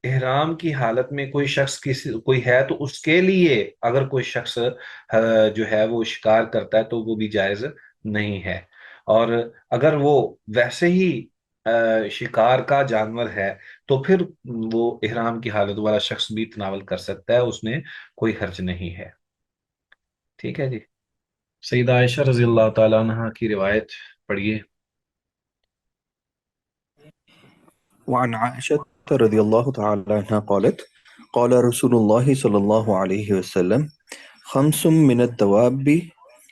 احرام کی حالت میں کوئی شخص کوئی ہے تو اس کے لیے اگر کوئی شخص جو ہے وہ شکار کرتا ہے تو وہ بھی جائز نہیں ہے، اور اگر وہ ویسے ہی شکار کا جانور ہے تو پھر وہ احرام کی حالت والا شخص بھی تناول کر سکتا ہے، اس میں کوئی حرج نہیں ہے۔ ٹھیک ہے جی، سیدہ عائشہ رضی اللہ تعالیٰ عنہ کی روایت پڑھیے۔ وعن عائشة رضي الله تعالى عنها قالت قال رسول الله صلى الله عليه وسلم خمس من الدواب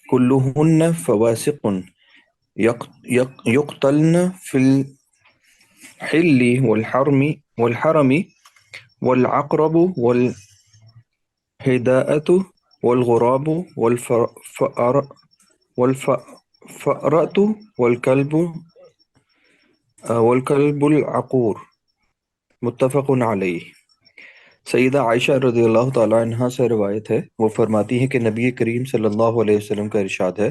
كلهن فواسق يقتلن في الحل والحرم والعقرب والحداءة والغراب والفأرة والكلب العقور، متفق علیہ۔ سیدہ عائشہ رضی اللہ تعالیٰ عنہ سے روایت ہے، وہ فرماتی ہیں کہ نبی کریم صلی اللہ علیہ وسلم کا ارشاد ہے،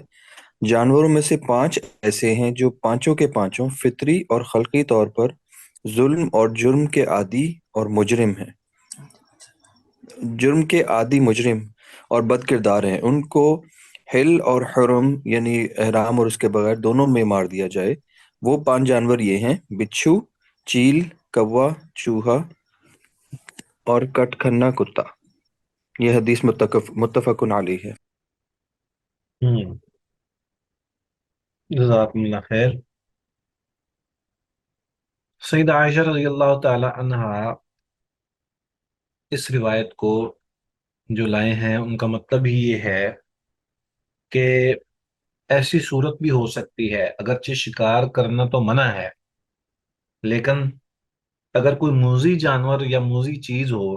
جانوروں میں سے 5 ایسے ہیں جو پانچوں کے پانچوں فطری اور خلقی طور پر ظلم اور جرم کے عادی اور مجرم ہیں، جرم کے عادی مجرم اور بد کردار ہیں، ان کو حل اور حرم یعنی احرام اور اس کے بغیر دونوں میں مار دیا جائے۔ وہ 5 جانور یہ ہیں: بچھو، چیل، کوا، چوہا اور کٹ کھنا کتا۔ یہ حدیث متفق علیہ ہے۔ جزاکم اللہ خیر۔ سیدہ عائشہ رضی اللہ تعالی عنہ اس روایت کو جو لائے ہیں ان کا مطلب ہی یہ ہے کہ ایسی صورت بھی ہو سکتی ہے، اگرچہ شکار کرنا تو منع ہے، لیکن اگر کوئی موذی جانور یا موذی چیز ہو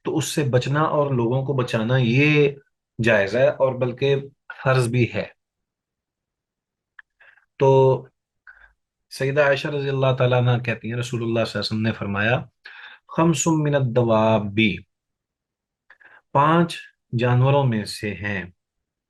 تو اس سے بچنا اور لوگوں کو بچانا یہ جائز ہے، اور بلکہ فرض بھی ہے۔ تو سیدہ عائشہ رضی اللہ تعالیٰ عنہ کہتی ہیں رسول اللہ صلی اللہ علیہ وسلم نے فرمایا خمس من الدواب، 5 جانوروں میں سے ہیں،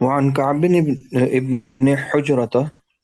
وعن كعب ابن حجرة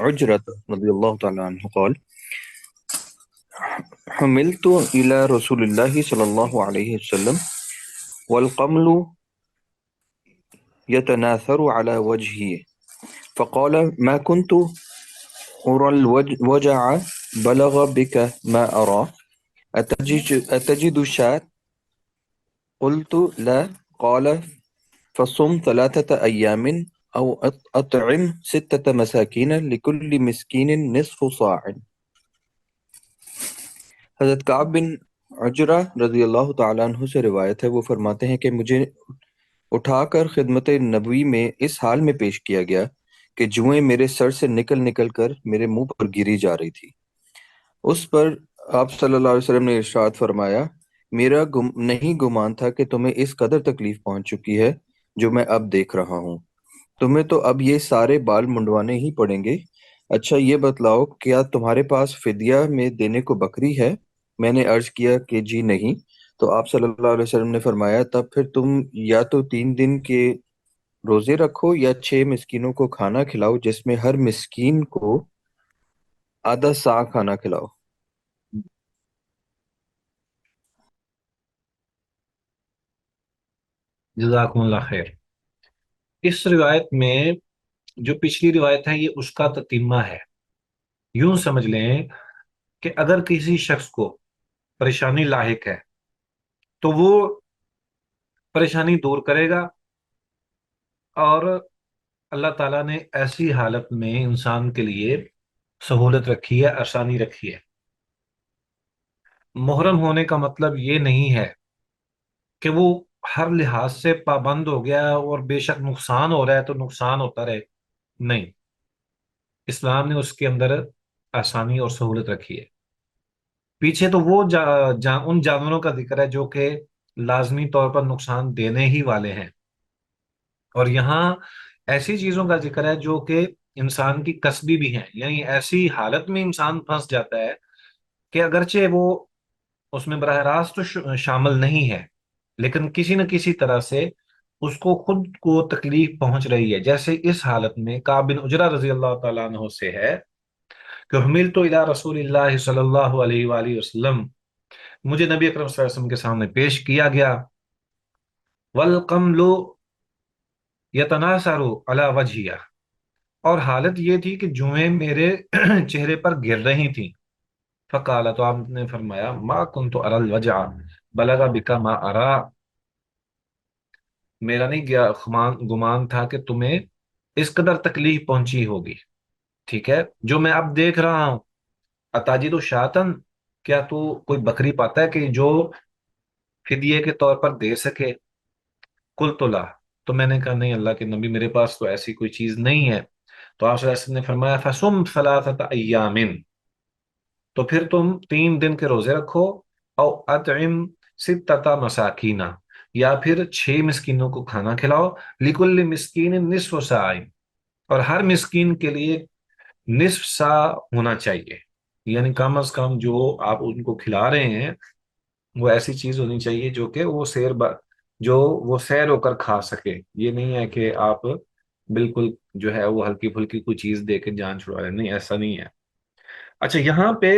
عجرة رضي الله تعالى عنه قال حملت إلى رسول الله صلى الله عليه وسلم والقمل يتناثر على وجهه فقال ما كنت أرى الوجع بلغ بك ما أرى أتجد شاة قلت لا قال فصم 3 أيام أو أطعم 6 مساكين لكل مسكين نصف صاع. حضرت کعب بن عجرہ رضی اللہ تعالیٰ عنہ سے روایت ہے، وہ فرماتے ہیں کہ مجھے اٹھا کر خدمت نبوی میں اس حال میں پیش کیا گیا کہ جوئیں میرے سر سے نکل نکل کر میرے منہ پر گری جا رہی تھی۔ اس پر آپ صلی اللہ علیہ وسلم نے ارشاد فرمایا، میرا نہیں گمان تھا کہ تمہیں اس قدر تکلیف پہنچ چکی ہے جو میں اب دیکھ رہا ہوں، تمہیں تو اب یہ سارے بال منڈوانے ہی پڑیں گے۔ اچھا یہ بتلاؤ کیا تمہارے پاس فدیہ میں دینے کو بکری ہے؟ میں نے عرض کیا کہ جی نہیں۔ تو آپ صلی اللہ علیہ وسلم نے فرمایا تب پھر تم یا تو 3 دن کے روزے رکھو یا 6 مسکینوں کو کھانا کھلاؤ جس میں ہر مسکین کو آدھا سا کھانا کھلاؤ۔ جزاکم اللہ خیر۔ اس روایت میں جو پچھلی روایت ہے یہ اس کا تتمہ ہے۔ یوں سمجھ لیں کہ اگر کسی شخص کو پریشانی لاحق ہے تو وہ پریشانی دور کرے گا، اور اللہ تعالیٰ نے ایسی حالت میں انسان کے لیے سہولت رکھی ہے، آسانی رکھی ہے۔ محرم ہونے کا مطلب یہ نہیں ہے کہ وہ ہر لحاظ سے پابند ہو گیا اور بے شک نقصان ہو رہا ہے تو نقصان ہوتا رہے، نہیں، اسلام نے اس کے اندر آسانی اور سہولت رکھی ہے۔ پیچھے تو وہ ان جانوروں کا ذکر ہے جو کہ لازمی طور پر نقصان دینے ہی والے ہیں، اور یہاں ایسی چیزوں کا ذکر ہے جو کہ انسان کی کسبی بھی ہیں، یعنی ایسی حالت میں انسان پھنس جاتا ہے کہ اگرچہ وہ اس میں براہ راست تو شامل نہیں ہے، لیکن کسی نہ کسی طرح سے اس کو خود کو تکلیف پہنچ رہی ہے۔ جیسے اس حالت میں کعب بن عجرہ رضی اللہ تعالیٰ عنہ سے ہے کہ حملت الی رسول اللہ صلی اللہ علیہ وآلہ وسلم، مجھے نبی اکرم صلی اللہ علیہ وسلم کے سامنے پیش کیا گیا، والقمل یتناثر علی وجہیہ، اور حالت یہ تھی کہ جوئیں میرے چہرے پر گر رہی تھیں۔ فقال، تو آپ نے فرمایا، ما کنت اری الوجع بلغ بک ما ارا، میرا نہیں گیا گمان تھا کہ تمہیں اس قدر تکلیف پہنچی ہوگی، ٹھیک ہے، جو میں اب دیکھ رہا ہوں۔ اتاجد شاتن، کیا تو کوئی بکری پاتا ہے کہ جو فدیے کے طور پر دے سکے؟ قلت لا، تو میں نے کہا نہیں اللہ کے نبی، میرے پاس تو ایسی کوئی چیز نہیں ہے۔ تو آپ صلی اللہ علیہ وسلم نے فرمایا فصم 3 ایام، تو پھر تم 3 دن کے روزے رکھو، او اطعم 6 مساکینہ، یا پھر 6 مسکینوں کو کھانا کھلاؤ، لکل مسکین نصف ساع، اور ہر مسکین کے لیے نصف سا ہونا چاہیے، یعنی کم از کم جو آپ ان کو کھلا رہے ہیں وہ ایسی چیز ہونی چاہیے جو کہ جو وہ سیر ہو کر کھا سکے۔ یہ نہیں ہے کہ آپ بالکل جو ہے وہ ہلکی پھلکی کوئی چیز دے کے جان چھڑا رہے ہیں، نہیں، ایسا نہیں ہے۔ اچھا یہاں پہ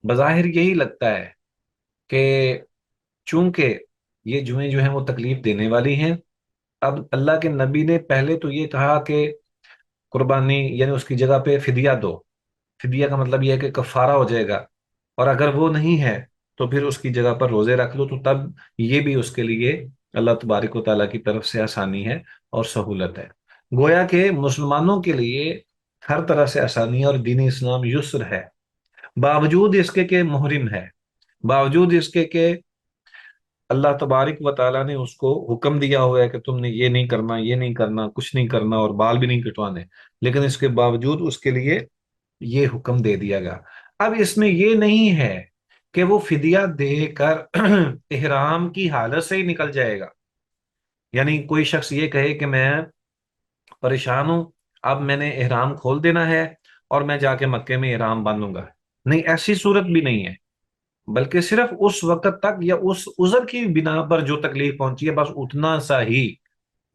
بظاہر یہی لگتا ہے کہ چونکہ یہ جوئیں جو ہیں وہ تکلیف دینے والی ہیں، اب اللہ کے نبی نے پہلے تو یہ کہا کہ قربانی یعنی اس کی جگہ پہ فدیہ دو۔ فدیہ کا مطلب یہ ہے کہ کفارہ ہو جائے گا، اور اگر وہ نہیں ہے تو پھر اس کی جگہ پر روزے رکھ لو، تو تب یہ بھی اس کے لیے اللہ تبارک و تعالیٰ کی طرف سے آسانی ہے اور سہولت ہے۔ گویا کہ مسلمانوں کے لیے ہر طرح سے آسانی ہے، اور دین اسلام یسر ہے، باوجود اس کے کہ محرم ہے، باوجود اس کے کہ اللہ تبارک و تعالیٰ نے اس کو حکم دیا ہوا ہے کہ تم نے یہ نہیں کرنا، یہ نہیں کرنا، کچھ نہیں کرنا، اور بال بھی نہیں کٹوانے، لیکن اس کے باوجود اس کے لیے یہ حکم دے دیا گیا۔ اب اس میں یہ نہیں ہے کہ وہ فدیہ دے کر احرام کی حالت سے ہی نکل جائے گا، یعنی کوئی شخص یہ کہے کہ میں پریشان ہوں، اب میں نے احرام کھول دینا ہے اور میں جا کے مکے میں احرام باندھوں گا، نہیں، ایسی صورت بھی نہیں ہے، بلکہ صرف اس وقت تک یا اس عذر کی بنا پر جو تکلیف پہنچی ہے بس اتنا سا ہی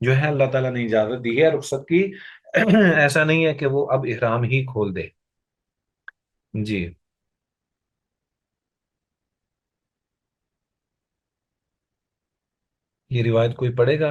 جو ہے اللہ تعالیٰ نے اجازت دی ہے رخصت کی، ایسا نہیں ہے کہ وہ اب احرام ہی کھول دے۔ جی، یہ روایت کوئی پڑھے گا؟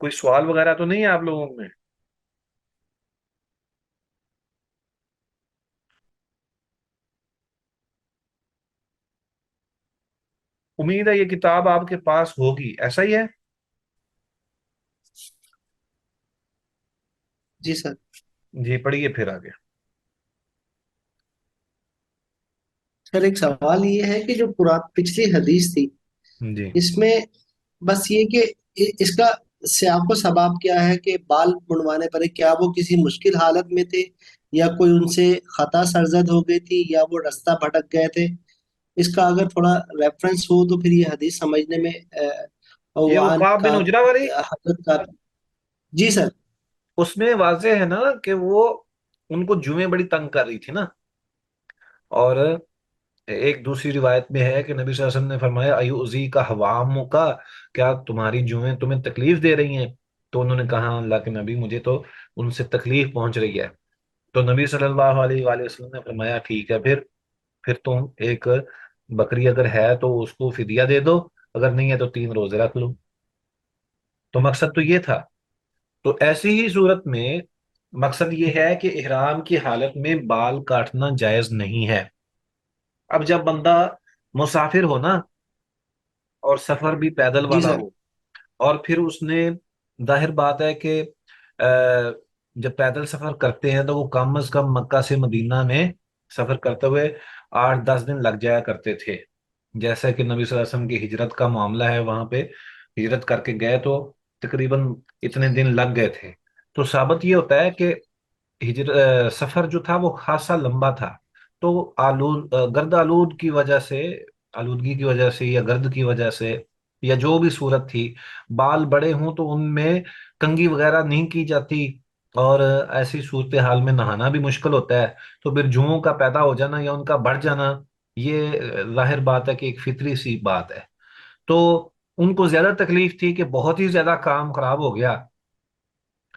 کوئی سوال وغیرہ تو نہیں ہے آپ لوگوں میں؟ امید ہے یہ کتاب آپ کے پاس ہوگی، ایسا ہی ہے؟ جی سر. جی پڑھیے پھر آگے. سر ایک سوال یہ ہے کہ جو پچھلی حدیث تھی جی اس میں بس یہ کہ اس کا سیاق و سباب کیا ہے کہ بال منڈوانے پڑے، کیا وہ کسی مشکل حالت میں تھے یا کوئی ان سے خطا سرزد ہو گئی تھی یا وہ رستہ بھٹک گئے تھے؟ اس کا اگر تھوڑا ریفرنس ہو تو پھر یہ حدیث سمجھنے میں یہ وعن عقاب بن کا اجرا والی، حضرت کا. جی سر. اس میں واضح ہے نا کہ وہ ان کو جوئیں بڑی تنگ کر رہی تھی نا. اور ایک دوسری روایت میں ہے کہ نبی صلی اللہ علیہ وسلم نے فرمایا ایوزی کا حوام کا، کیا تمہاری جوئیں تمہیں تکلیف دے رہی ہیں؟ تو انہوں نے کہا اللہ کے نبی مجھے تو ان سے تکلیف پہنچ رہی ہے. تو نبی صلی اللہ علیہ وآلہ وسلم نے فرمایا ٹھیک ہے، پھر تم ایک بکری اگر ہے تو اس کو فدیہ دے دو، اگر نہیں ہے تو 3 روزے رکھ لو. تو مقصد تو یہ تھا. تو ایسی ہی صورت میں مقصد یہ ہے کہ احرام کی حالت میں بال کاٹنا جائز نہیں ہے. اب جب بندہ مسافر ہو نا، اور سفر بھی پیدل جی والا سر. ہو، اور پھر اس نے، ظاہر بات ہے کہ جب پیدل سفر کرتے ہیں تو وہ کم از کم مکہ سے مدینہ میں سفر کرتے ہوئے 8-10 دن لگ جایا کرتے تھے. جیسا کہ نبی صلی اللہ علیہ وسلم کی ہجرت کا معاملہ ہے، وہاں پہ ہجرت کر کے گئے تو تقریباً اتنے دن لگ گئے تھے. تو ثابت یہ ہوتا ہے کہ سفر جو تھا وہ خاصا لمبا تھا. تو گرد آلود کی وجہ سے، آلودگی کی وجہ سے یا گرد کی وجہ سے یا جو بھی صورت تھی، بال بڑے ہوں تو ان میں کنگھی وغیرہ نہیں کی جاتی، اور ایسی صورتحال میں نہانا بھی مشکل ہوتا ہے. تو پھر جوؤں کا پیدا ہو جانا یا ان کا بڑھ جانا، یہ ظاہر بات ہے کہ ایک فطری سی بات ہے. تو ان کو زیادہ تکلیف تھی کہ بہت ہی زیادہ کام خراب ہو گیا.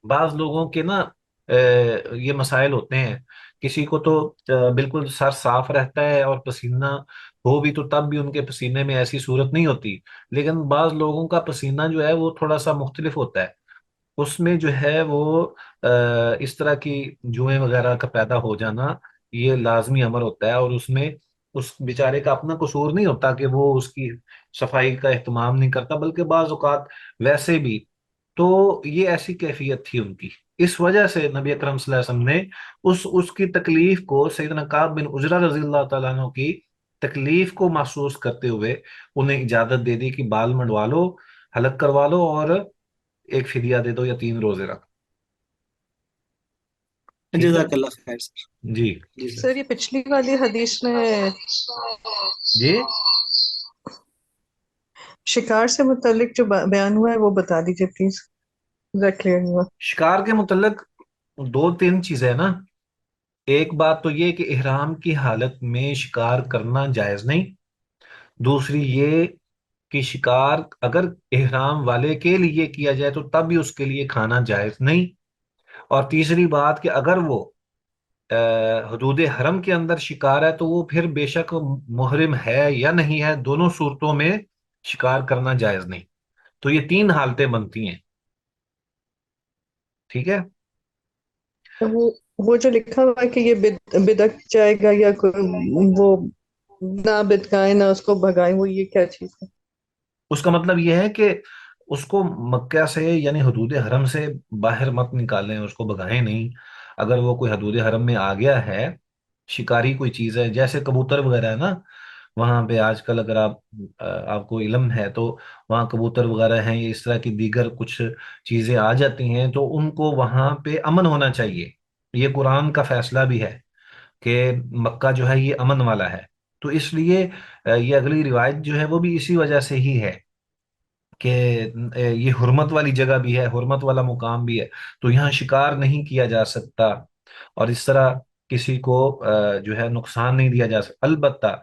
بعض لوگوں کے نا یہ مسائل ہوتے ہیں. کسی کو تو بالکل سر صاف رہتا ہے اور پسینہ ہو بھی تو تب بھی ان کے پسینے میں ایسی صورت نہیں ہوتی. لیکن بعض لوگوں کا پسینہ جو ہے وہ تھوڑا سا مختلف ہوتا ہے. اس میں جو ہے وہ اس طرح کی جوئیں وغیرہ کا پیدا ہو جانا یہ لازمی امر ہوتا ہے. اور اس میں اس بیچارے کا اپنا قصور نہیں ہوتا کہ وہ اس کی صفائی کا اہتمام نہیں کرتا، بلکہ بعض اوقات ویسے بھی. تو یہ ایسی کیفیت تھی ان کی. اس وجہ سے نبی اکرم صلی اللہ علیہ وسلم نے اس کی تکلیف کو، سیدنا کعب بن عجرہ رضی اللہ تعالیٰ عنہ کی تکلیف کو محسوس کرتے ہوئے انہیں اجازت دے دی کہ بال منڈوا لو، حلق کروا لو، اور ایک فدیہ دے دو یا 3 روزے رکھ. ٹھیک ہے جزاک اللہ خیر سر. جی. جی سر. سر یہ پچھلی والی حدیث میں جی شکار سے متعلق جو بیان ہوا ہے وہ بتا دیجیے پلیز، رکھ لیا ہوا. شکار کے متعلق 2-3 چیزیں نا. ایک بات تو یہ کہ احرام کی حالت میں شکار کرنا جائز نہیں. دوسری یہ کہ شکار اگر احرام والے کے لیے کیا جائے تو تب بھی اس کے لیے کھانا جائز نہیں. اور تیسری بات کہ اگر وہ حدود حرم کے اندر شکار ہے تو وہ پھر بے شک محرم ہے یا نہیں ہے، دونوں صورتوں میں شکار کرنا جائز نہیں. تو یہ 3 حالتیں بنتی ہیں. ٹھیک ہے. وہ جو لکھا ہوا ہے کہ یہ بدک جائے گا یا وہ نہ بدکائیں نہ اس کو بھگائیں، وہ یہ کیا چیز ہے؟ اس کا مطلب یہ ہے کہ اس کو مکہ سے یعنی حدود حرم سے باہر مت نکالیں، اس کو بگائیں نہیں. اگر وہ کوئی حدود حرم میں آ گیا ہے، شکاری کوئی چیز ہے جیسے کبوتر وغیرہ ہے نا، وہاں پہ آج کل اگر آپ کو علم ہے تو وہاں کبوتر وغیرہ ہیں یا اس طرح کی دیگر کچھ چیزیں آ جاتی ہیں، تو ان کو وہاں پہ امن ہونا چاہیے. یہ قرآن کا فیصلہ بھی ہے کہ مکہ جو ہے یہ امن والا ہے. تو اس لیے یہ اگلی روایت جو ہے وہ بھی اسی وجہ سے ہی ہے کہ یہ حرمت والی جگہ بھی ہے، حرمت والا مقام بھی ہے، تو یہاں شکار نہیں کیا جا سکتا، اور اس طرح کسی کو جو ہے نقصان نہیں دیا جا سکتا. البتہ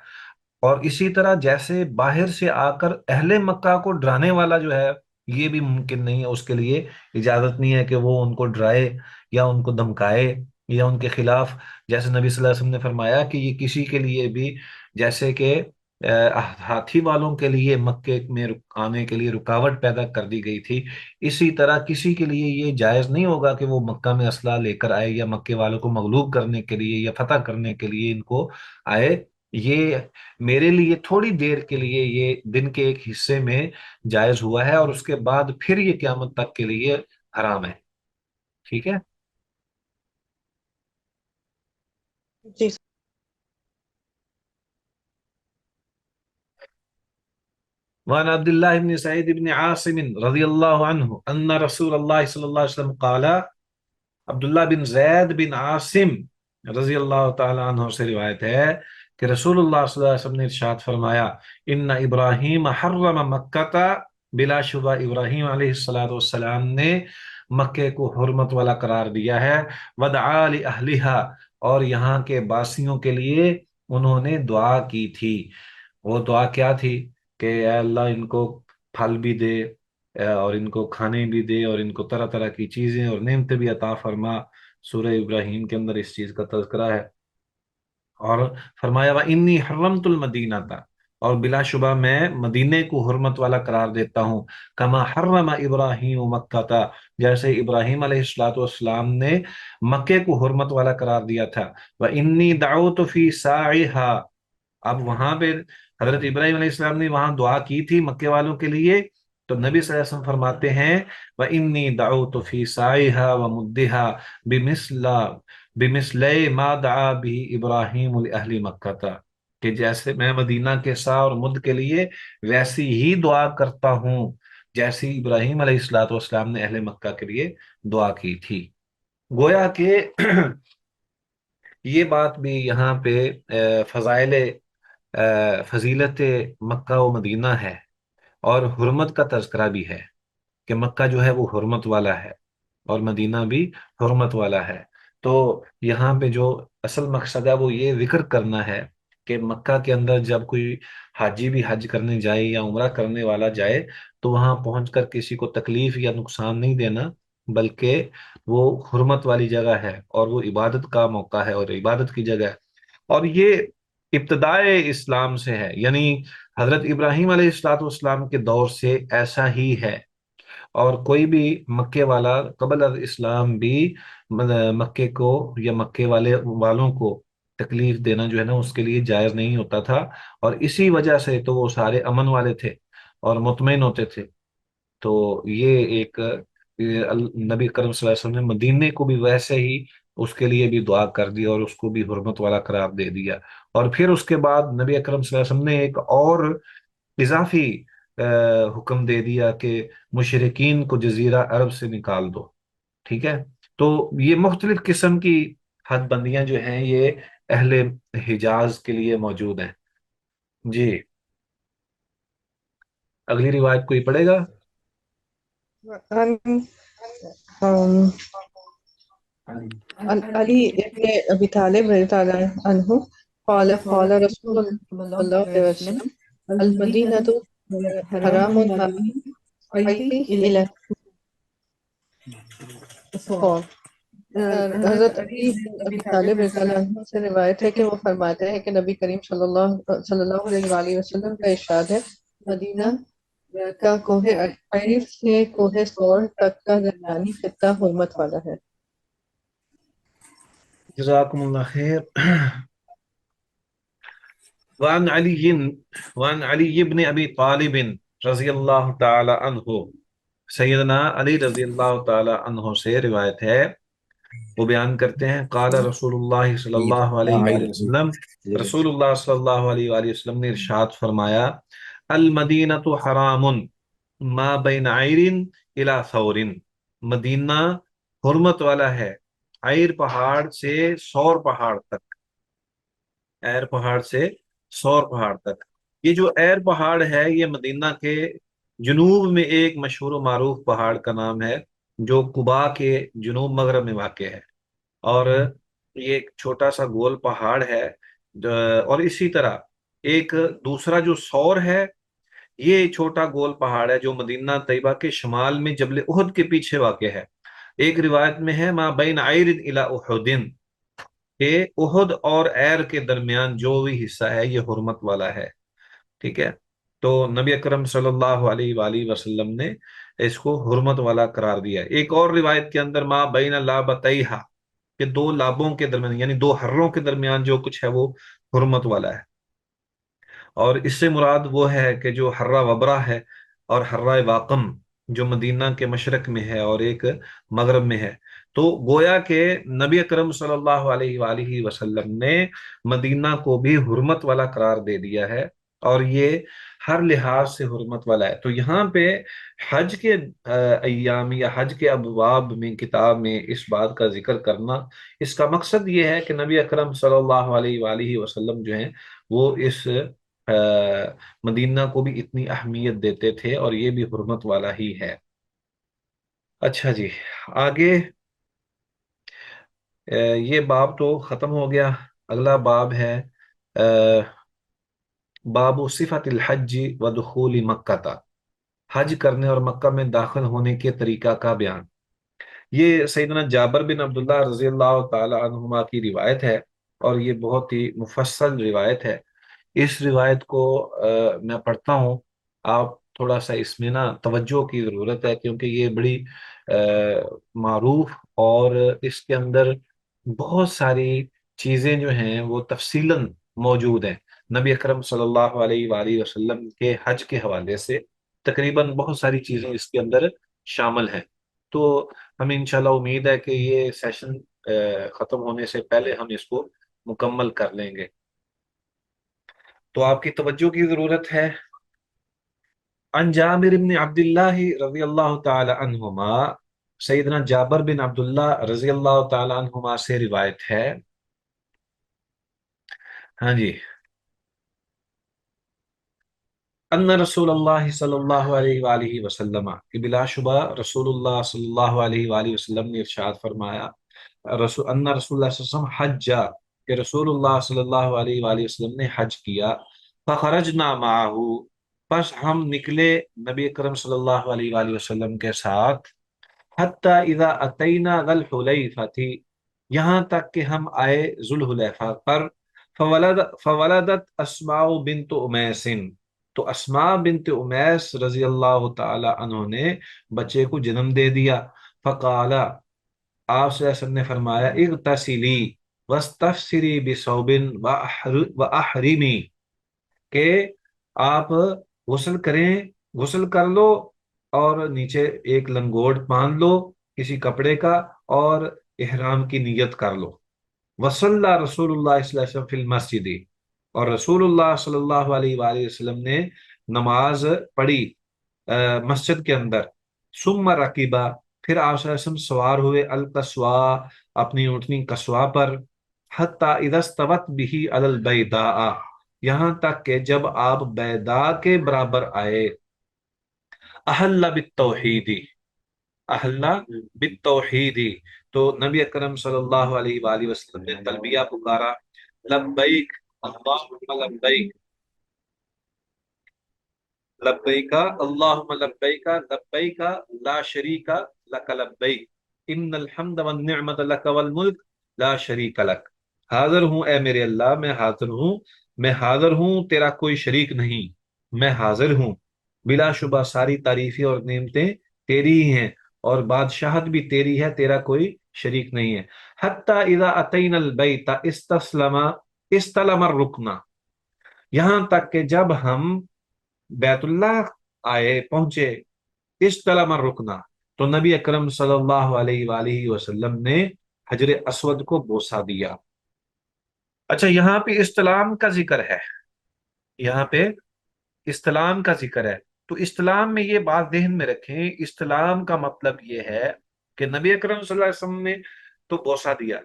اور اسی طرح جیسے باہر سے آ کر اہل مکہ کو ڈرانے والا جو ہے یہ بھی ممکن نہیں ہے، اس کے لیے اجازت نہیں ہے کہ وہ ان کو ڈرائے یا ان کو دھمکائے یا ان کے خلاف. جیسے نبی صلی اللہ علیہ وسلم نے فرمایا کہ یہ کسی کے لیے بھی، جیسے کہ ہاتھی والوں کے لیے مکے میں آنے کے لیے رکاوٹ پیدا کر دی گئی تھی، اسی طرح کسی کے لیے یہ جائز نہیں ہوگا کہ وہ مکہ میں اسلحہ لے کر آئے، یا مکے والوں کو مغلوب کرنے کے لیے یا فتح کرنے کے لیے ان کو آئے۔ یہ میرے لیے تھوڑی دیر کے لیے یہ دن کے ایک حصے میں جائز ہوا ہے، اور اس کے بعد پھر یہ قیامت تک کے لیے حرام ہے۔ ٹھیک ہے۔ جی وعن عبد الله بن سعيد بن عاصم رضی اللہ عنہ ان رسول اللہ صلی اللہ علیہ وسلم قال، عبداللہ بن زید بن عاصم رضی اللہ تعالی عنہ سے روایت ہے کہ رسول اللہ صلی اللہ علیہ وسلم نے ارشاد فرمایا، ان ابراہیم حرم مکہ، بلا شبہ ابراہیم علیہ السلام نے مکے کو حرمت والا قرار دیا ہے، ودعا لأہلہا، اور یہاں کے باسیوں کے لیے انہوں نے دعا کی تھی۔ وہ دعا کیا تھی؟ کہ اے اللہ ان کو پھل بھی دے، اور ان کو کھانے بھی دے، اور ان کو طرح طرح کی چیزیں اور نعمتیں بھی عطا فرما۔ سورہ ابراہیم کے اندر اس چیز کا تذکرہ ہے۔ اور فرمایا وَإِنِّي حَرَّمْتُ الْمَدِينَةَ، اور بلا شبہ میں مدینے کو حرمت والا قرار دیتا ہوں، کما حرم ابراہیم مکہ، جیسے ابراہیم علیہ السلام نے مکے کو حرمت والا قرار دیا تھا۔ وَإِنِّي دَعَوْتُ فِي سَاعِهَا، اب وہاں پہ حضرت ابراہیم علیہ السلام نے وہاں دعا کی تھی مکے والوں کے لیے، تو نبی صلی اللہ علیہ وسلم فرماتے ہیں وَإِنِّي دَعَوْتُ فِي سَاعِهَا وَمُدِّهَا بِمِثْلَ مَا دَعَا بِهِ ابراہیم لِأَهْلِ مکہ، کہ جیسے میں مدینہ کے سا اور مد کے لیے ویسی ہی دعا کرتا ہوں جیسی ابراہیم علیہ السلام نے اہل مکہ کے لیے دعا کی تھی۔ گویا کہ یہ بات بھی یہاں پہ فضیلت مکہ و مدینہ ہے، اور حرمت کا تذکرہ بھی ہے کہ مکہ جو ہے وہ حرمت والا ہے، اور مدینہ بھی حرمت والا ہے۔ تو یہاں پہ جو اصل مقصد ہے وہ یہ ذکر کرنا ہے کہ مکہ کے اندر جب کوئی حاجی بھی حج کرنے جائے یا عمرہ کرنے والا جائے، تو وہاں پہنچ کر کسی کو تکلیف یا نقصان نہیں دینا، بلکہ وہ حرمت والی جگہ ہے، اور وہ عبادت کا موقع ہے اور عبادت کی جگہ ہے، اور یہ ابتدائے اسلام سے ہے، یعنی حضرت ابراہیم علیہ السلام کے دور سے ایسا ہی ہے، اور کوئی بھی مکے والا قبل از اسلام بھی مکے کو یا مکے والوں کو تکلیف دینا جو ہے نا اس کے لیے جائز نہیں ہوتا تھا، اور اسی وجہ سے تو وہ سارے امن والے تھے اور مطمئن ہوتے تھے۔ تو یہ ایک نبی کرم صلی اللہ علیہ وسلم نے مدینے کو بھی ویسے ہی اس کے لیے بھی دعا کر دی اور اس کو بھی حرمت والا قرار دے دیا، اور پھر اس کے بعد نبی اکرم صلی اللہ علیہ وسلم نے ایک اور اضافی حکم دے دیا کہ مشرقین کو جزیرہ عرب سے نکال دو۔ ٹھیک ہے۔ تو یہ مختلف قسم کی حد بندیاں جو ہیں یہ اہل حجاز کے لیے موجود ہیں۔ جی اگلی روایت کوئی پڑھے گا؟ عن علی ابن ابی طالب رضی اللہ عنہ قال قال رسول اللہ صلی اللہ علیہ وسلم المدینہ حرام علیہ الى الصوم۔ حضرت علی بن ابی طالب رضی اللہ عنہ سے روایت ہے کہ وہ فرماتے ہیں کہ نبی کریم صلی اللہ علیہ وآلہ وسلم کا ارشاد ہے، مدینہ کا کوہ عیر سے کوہ سور تک کا درمیانی خطہ حرمت والا ہے۔ جزاکم اللہ خیر۔ وعن علی بن ابی طالب رضی اللہ تعالی عنہ، سیدنا علی رضی اللہ تعالی عنہ سے روایت ہے، وہ بیان کرتے ہیں قال رسول اللہ صلی اللہ علیہ وآلہ وسلم، رسول اللہ صلی اللہ علیہ وآلہ وسلم نے ارشاد فرمایا، المدینۃ حرام ما بین عیر الی ثور، مدینہ حرمت والا ہے عیر پہاڑ سے سور پہاڑ تک، عیر پہاڑ سے سور پہاڑ تک۔ یہ جو عیر پہاڑ ہے یہ مدینہ کے جنوب میں ایک مشہور و معروف پہاڑ کا نام ہے، جو قباء کے جنوب مغرب میں واقع ہے، اور یہ ایک چھوٹا سا گول پہاڑ ہے۔ اور اسی طرح ایک دوسرا جو سور ہے، یہ چھوٹا گول پہاڑ ہے جو مدینہ طیبہ کے شمال میں جبل احد کے پیچھے واقع ہے۔ ایک روایت میں ہے ما بین عیر الی احد، کہ احد اور عیر کے درمیان جو بھی حصہ ہے یہ حرمت والا ہے۔ ٹھیک ہے، تو نبی اکرم صلی اللہ علیہ وآلہ وسلم نے اس کو حرمت والا قرار دیا ہے۔ ایک اور روایت کے اندر ما بین لابتیہا، کہ دو لابوں کے درمیان یعنی دو حروں کے درمیان جو کچھ ہے وہ حرمت والا ہے، اور اس سے مراد وہ ہے کہ جو حرہ وبرہ ہے اور حرہ واقم جو مدینہ کے مشرق میں ہے اور ایک مغرب میں ہے، تو گویا کہ نبی اکرم صلی اللہ علیہ وآلہ وسلم نے مدینہ کو بھی حرمت والا قرار دے دیا ہے، اور یہ ہر لحاظ سے حرمت والا ہے۔ تو یہاں پہ حج کے ایام یا حج کے ابواب میں کتاب میں اس بات کا ذکر کرنا، اس کا مقصد یہ ہے کہ نبی اکرم صلی اللہ علیہ وآلہ وسلم جو ہیں وہ اس مدینہ کو بھی اتنی اہمیت دیتے تھے، اور یہ بھی حرمت والا ہی ہے۔ اچھا جی، آگے یہ باب تو ختم ہو گیا۔ اگلا باب ہے باب صفت الحج و دخول مکہ، حج کرنے اور مکہ میں داخل ہونے کے طریقہ کا بیان۔ یہ سیدنا جابر بن عبداللہ رضی اللہ تعالی عنہما کی روایت ہے، اور یہ بہت ہی مفصل روایت ہے۔ اس روایت کو میں پڑھتا ہوں، آپ تھوڑا سا اس میں نا توجہ کی ضرورت ہے، کیونکہ یہ بڑی معروف، اور اس کے اندر بہت ساری چیزیں جو ہیں وہ تفصیلاً موجود ہیں نبی اکرم صلی اللہ علیہ وآلہ وسلم کے حج کے حوالے سے۔ تقریباً بہت ساری چیزیں اس کے اندر شامل ہیں، تو ہمیں انشاءاللہ امید ہے کہ یہ سیشن ختم ہونے سے پہلے ہم اس کو مکمل کر لیں گے، تو آپ کی توجہ کی ضرورت ہے۔ عن جابر بن عبداللہ رضی اللہ تعالی عنہما، سیدنا جابر بن عبداللہ رضی اللہ تعالی عنہما سے روایت ہے، ہاں جی، ان رسول اللہ صلی اللہ علیہ وآلہ وسلم، کہ بلا شبہ رسول اللہ صلی اللہ علیہ وآلہ وسلم نے ارشاد فرمایا، ان رسول اللہ صلی اللہ علیہ وسلم حج، کہ رسول اللہ صلی اللہ علیہ وآلہ وسلم نے حج کیا، فخرجنا معه، پس ہم نکلے نبی اکرم صلی اللہ علیہ وآلہ وسلم کے ساتھ، حتی اذا اتینا ذی الحلیفہ، یہاں تک کہ ہم آئے ذوالحلیفہ پر، فولدت اسماء بنت امیس، تو اسماء بنت امیس رضی اللہ تعالی عنہ نے بچے کو جنم دے دیا۔ فقال، آپ صلی اللہ علیہ وسلم نے فرمایا، اغتسلی واستفسری بثوب واحرمی، کہ آپ غسل کریں، غسل کر لو، اور نیچے ایک لنگوٹ باندھ لو کسی کپڑے کا، اور احرام کی نیت کر لو۔ وصلی رسول اللہ صلی اللہ علیہ وسلم فی المسجد، اور رسول اللہ صلی اللہ علیہ وآلہ وسلم نے نماز پڑھی مسجد کے اندر۔ ثم رکبا، پھر آپ صلی اللہ علیہ وسلم سوار ہوئے، القصوا، اپنی اونٹنی قصوا پر، حتی اذا استوت به علی البیضاء، یہاں تک کہ جب آپ بیضاء کے برابر آئے، احل بالتوحید، احل بالتوحید، تو نبی اکرم صلی اللہ علیہ وآلہ وسلم نے تلبیہ پکارا، لبیک اللہم لبیک، لبیک اللہم لبیک، لبیک لا شریک لک لبیک، ان الحمد والنعمت لک والملک لا شریک لک، حاضر ہوں اے میرے اللہ، میں حاضر ہوں، میں حاضر ہوں، تیرا کوئی شریک نہیں، میں حاضر ہوں، بلا شبہ ساری تعریفیں اور نعمتیں تیری ہی ہیں، اور بادشاہت بھی تیری ہے، تیرا کوئی شریک نہیں ہے۔ حتی اذا اتینا البیت استلم الرکن، یہاں تک کہ جب ہم بیت اللہ آئے پہنچے، استلم الرکن، تو نبی اکرم صلی اللہ علیہ وآلہ وسلم نے حجر اسود کو بوسہ دیا۔ اچھا، یہاں پہ استلام کا ذکر ہے، یہاں پہ استلام کا ذکر ہے، تو استلام میں یہ بات ذہن میں رکھیں، استلام کا مطلب یہ ہے کہ نبی اکرم صلی اللہ علیہ وسلم نے تو بوسہ دیا،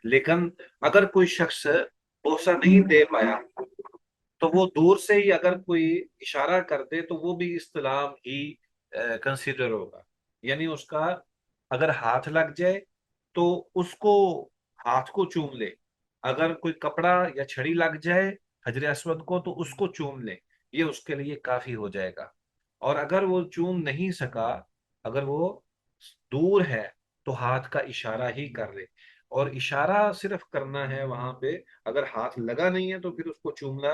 لیکن اگر کوئی شخص بوسہ نہیں دے پایا تو وہ دور سے ہی اگر کوئی اشارہ کر دے تو وہ بھی استلام ہی کنسیڈر ہوگا، یعنی اس کا اگر ہاتھ لگ جائے تو اس کو ہاتھ کو چوم لے، اگر کوئی کپڑا یا چھڑی لگ جائے حجر اسود کو تو اس کو چوم لے، یہ اس کے لیے کافی ہو جائے گا، اور اگر وہ چوم نہیں سکا، اگر وہ دور ہے تو ہاتھ کا اشارہ ہی کر لے، اور اشارہ صرف کرنا ہے وہاں پہ، اگر ہاتھ لگا نہیں ہے تو پھر اس کو چومنا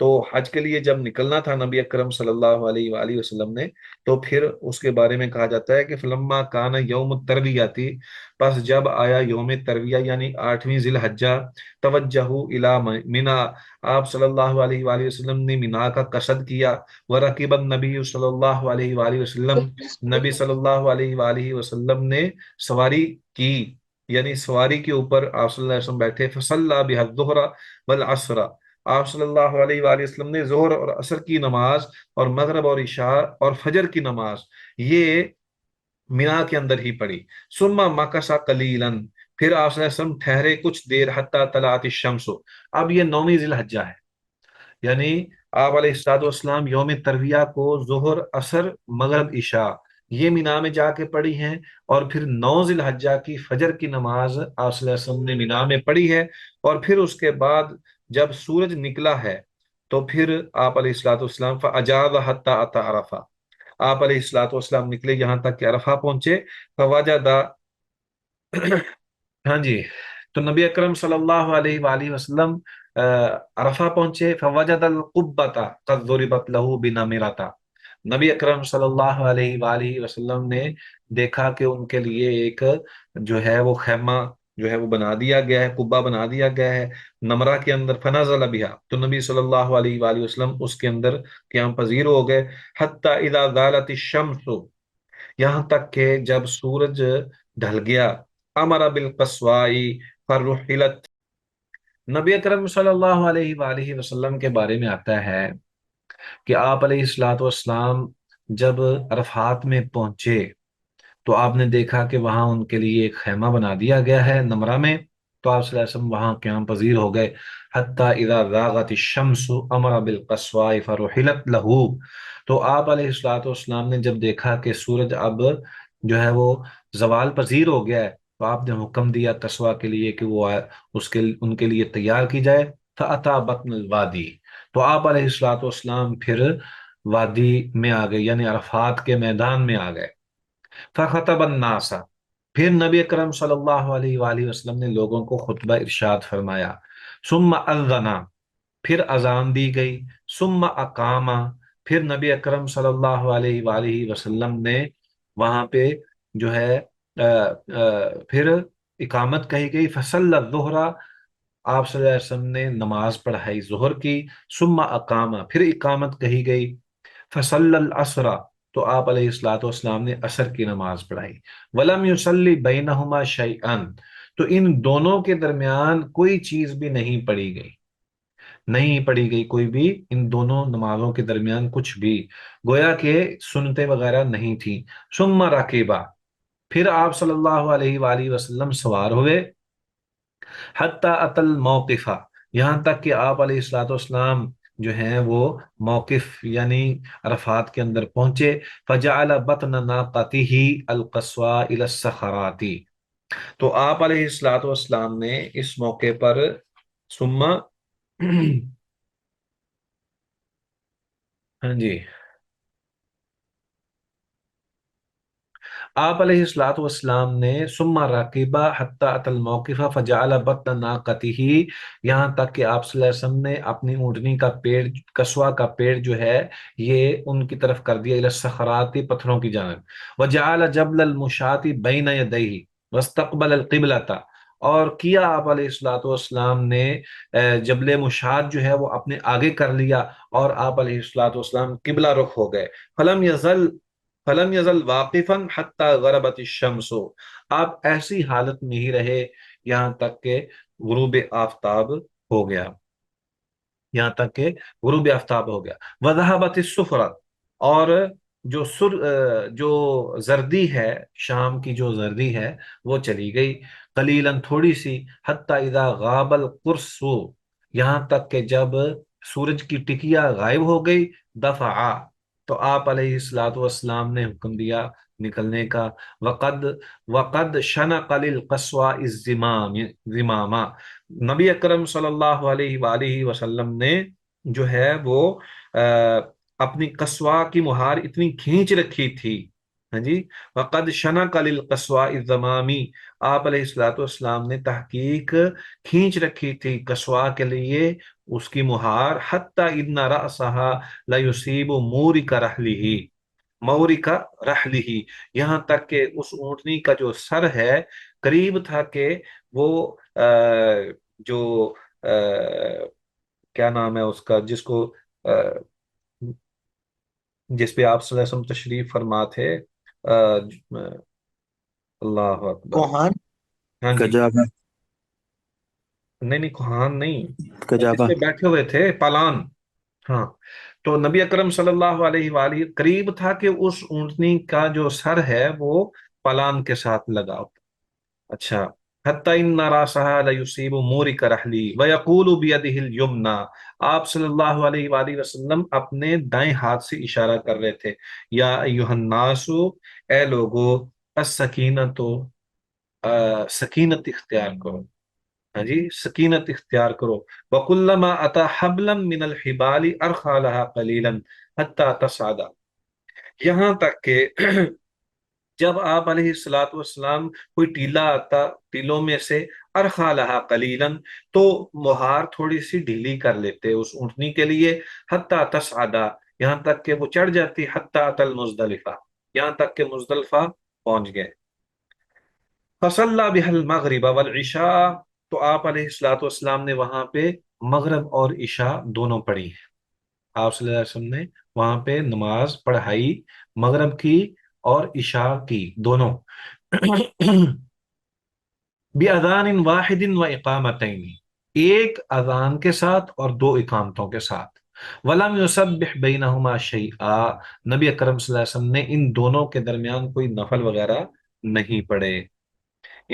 تو حج کے لیے جب نکلنا تھا نبی اکرم صلی اللہ علیہ وآلہ وسلم نے، تو پھر اس کے بارے میں کہا جاتا ہے کہ فلما کان یوم الترویہ، پس جب آیا یوم ترویہ یعنی 8ویں ذی الحجہ، توجہ الی منا، آپ صلی اللہ علیہ وآلہ وسلم نے مینا کا قصد کیا، ورکب النبی صلی اللہ علیہ وآلہ وسلم، نبی صلی اللہ علیہ وآلہ وسلم نے سواری کی، یعنی سواری کے اوپر آپ صلی اللہ علیہ وسلم بیٹھے، فصلی بها الظہر والعصر، آپ صلی اللہ علیہ وآلہ وسلم نے ظہر اور عصر کی نماز اور مغرب اور عشاء اور فجر کی نماز یہ مینا کے اندر ہی پڑھی۔ ثم مکث قلیلا، پھر آپ صلی اللہ علیہ وسلم ٹھہرے کچھ دیر، حتی طلعت الشمس، اب یہ 9ویں ذی الحجہ ہے، یعنی آپ علیہ الصلوۃ والسلام یوم ترویہ کو ظہر عصر مغرب عشاء یہ مینا میں جا کے پڑھی ہیں، اور پھر 9 ذی الحجہ کی فجر کی نماز آپ صلی اللہ علیہ وسلم نے مینا میں پڑھی ہے، اور پھر اس کے بعد جب سورج نکلا ہے تو پھر آپ علیہ الصلوۃ والسلام فاجاز حتی اتى عرفہ، آپ علیہ الصلوۃ والسلام نکلے یہاں تک کہ عرفہ پہنچے، فوجد ہاں جی، تو نبی اکرم صلی اللہ علیہ وآلہ وسلم عرفہ پہنچے، فوجد القبۃ قد ضربت له بنمرۃ، نبی اکرم صلی اللہ علیہ وآلہ وسلم نے دیکھا کہ ان کے لیے ایک جو ہے وہ خیمہ جو ہے وہ بنا دیا گیا ہے، قبہ بنا دیا گیا ہے نمرہ کے اندر، فنزل بها، تو نبی صلی اللہ علیہ وآلہ وسلم اس کے اندر قیام پذیر ہو گئے، حتی اذا زالت الشمس، یہاں تک کہ جب سورج ڈھل گیا، امر بالقصوائی فرحلت، نبی اکرم صلی اللہ علیہ وآلہ وسلم کے بارے میں آتا ہے کہ آپ علیہ الصلوۃ والسلام جب عرفات میں پہنچے تو آپ نے دیکھا کہ وہاں ان کے لیے ایک خیمہ بنا دیا گیا ہے نمرہ میں، تو آپ صلی اللہ علیہ وسلم وہاں قیام پذیر ہو گئے، حتی اذا زاغت الشمس امر بالقصواء فرحلت له، تو آپ علیہ الصلوۃ والسلام نے جب دیکھا کہ سورج اب جو ہے وہ زوال پذیر ہو گیا ہے، تو آپ نے حکم دیا قصوہ کے لیے کہ وہ ان کے لیے تیار کی جائے، فأتی بطن الوادی، تو آپ علیہ الصلوۃ والسلام پھر وادی میں آ گئے، یعنی عرفات کے میدان میں آ گئے، فخطب الناس، پھر نبی اکرم صلی اللہ علیہ وآلہ وسلم نے لوگوں کو خطبہ ارشاد فرمایا، ثم اذن، پھر اذان دی گئی، ثم اقام، پھر نبی اکرم صلی اللہ علیہ وآلہ وسلم نے وہاں پہ جو ہے پھر اقامت کہی گئی، فصلی الظہر، آپ صلی اللہ علیہ وسلم نے نماز پڑھائی ظہر کی، ثم اقام، پھر اقامت کہی گئی، فصلی العصر، تو آپ علیہ الصلوۃ والسلام نے عصر کی نماز پڑھائی، ولم یصلی بینہما شیئا، تو ان دونوں کے درمیان کوئی چیز بھی نہیں پڑھی گئی، نہیں پڑھی گئی کوئی بھی ان دونوں نمازوں کے درمیان کچھ بھی، گویا کہ سنتیں وغیرہ نہیں تھی، ثم رکبا، پھر آپ صلی اللہ علیہ وآلہ وسلم سوار ہوئے، حتی اتى الموقف، یہاں تک کہ آپ علیہ الصلوۃ والسلام جو ہیں وہ موقف یعنی عرفات کے اندر پہنچے، فجعل بطن ناقته القصوى الى الصخرات، تو آپ علیہ الصلوۃ والسلام نے اس موقع پر ثم ہاں جی، آپ علیہ الصلوۃ والسلام نے ثم راکب حتی اتى الموقف فجعل بطن ناقته، یہاں تک کہ آپ صلی اللہ علیہ وسلم نے اپنی اونٹنی کا پیڑ، کسوا کا پیڑ جو ہے یہ ان کی طرف کر دیا، الى الصخرات، پتھروں کی جانب، وجعل جبل المشاة بین یدیہ واستقبل القبلۃ، اور کیا آپ علیہ الصلوۃ والسلام نے جبل مشاۃ جو ہے وہ اپنے آگے کر لیا، اور آپ علیہ الصلوۃ والسلام قبلہ رخ ہو گئے، فلم یزل واقفا حتی غربت الشمس، آپ ایسی حالت میں ہی رہے یہاں تک کہ غروب آفتاب ہو گیا، یہاں تک کہ غروب آفتاب ہو گیا، وذهبت الصفرۃ، اور جو زردی ہے، شام کی جو زردی ہے وہ چلی گئی، قلیلا، تھوڑی سی، حتی اذا غاب القرص، یہاں تک کہ جب سورج کی ٹکیا غائب ہو گئی، دفع، تو آپ علیہ الصلوۃ والسلام نے حکم دیا نکلنے کا، وقد شنق للقصوى الزمام، نبی اکرم صلی اللہ علیہ وآلہ وسلم نے جو ہے وہ اپنی قصوا کی مہار اتنی کھینچ رکھی تھی، ہاں جی، وقد شنق للقصوى الزمام، آپ علیہ الصلوۃ والسلام نے تحقیق کھینچ رکھی تھی قصوا کے لیے اس کی مہار حتی ان رأسہا لیصیب مورک رحلہ، مورک رحلہ، یہاں تک کہ اس اونٹنی کا جو سر ہے قریب تھا کہ وہ جو کیا نام ہے اس کا، جس کو جس پہ آپ صلی اللہ علیہ وسلم تشریف فرما تھے، اللہ اکبر، کوہان، ہاں جی، کجابہ، نہیں نہیں کوہان نہیں، جس کجابہ، پہ بیٹھے ہوئے تھے پالان، ہاں، تو نبی اکرم صلی اللہ علیہ وآلہ قریب تھا کہ اس اونٹنی کا جو سر ہے وہ پالان کے ساتھ لگا ہو۔ اچھا، حتی ان راسها لیصیب مورک رحلی ویقول بیدہ الیمنی، آپ صلی اللہ علیہ وآلہ وسلم اپنے دائیں ہاتھ سے اشارہ کر رہے تھے، یا ایہا الناس، اے لوگو، السکینۃ، سکینت اختیار کرو، ہاں جی، سکینت اختیار کرو، وَكُلَّمَا أَتَى حَبْلًا مِّنَ الْحِبَالِ أَرْخَى لَهَا قَلِيلًا حَتَّى تَصْعَدَ، یہاں تک کہ جب آپ علیہ الصلوۃ والسلام کوئی ٹیلا آتا ٹیلوں میں سے، ارخا لہا قلیلاً، تو مہار تھوڑی سی ڈھیلی کر لیتے اس اونٹنی کے لیے، حتی تصعدا، یہاں تک کہ وہ چڑھ جاتی، حتی اتى المزدلفہ، یہاں تک کہ مزدلفہ پہنچ گئے۔ فصلی بها المغرب والعشاء، تو آپ علیہ الصلوۃ والسلام نے وہاں پہ مغرب اور عشاء دونوں پڑھی ہیں، آپ صلی اللہ علیہ وسلم نے وہاں پہ نماز پڑھائی، مغرب کی اور عشاء کی دونوں، بِأَذَانٍ وَاحِدٍ وَإِقَامَتَيْنِ، ایک اذان کے ساتھ اور دو اقامتوں کے ساتھ، وَلَمْ يُسَبِّحْ بَيْنَهُمَا شَيْئًا، نبی اکرم صلی اللہ علیہ وسلم نے ان دونوں کے درمیان کوئی نفل وغیرہ نہیں پڑھے،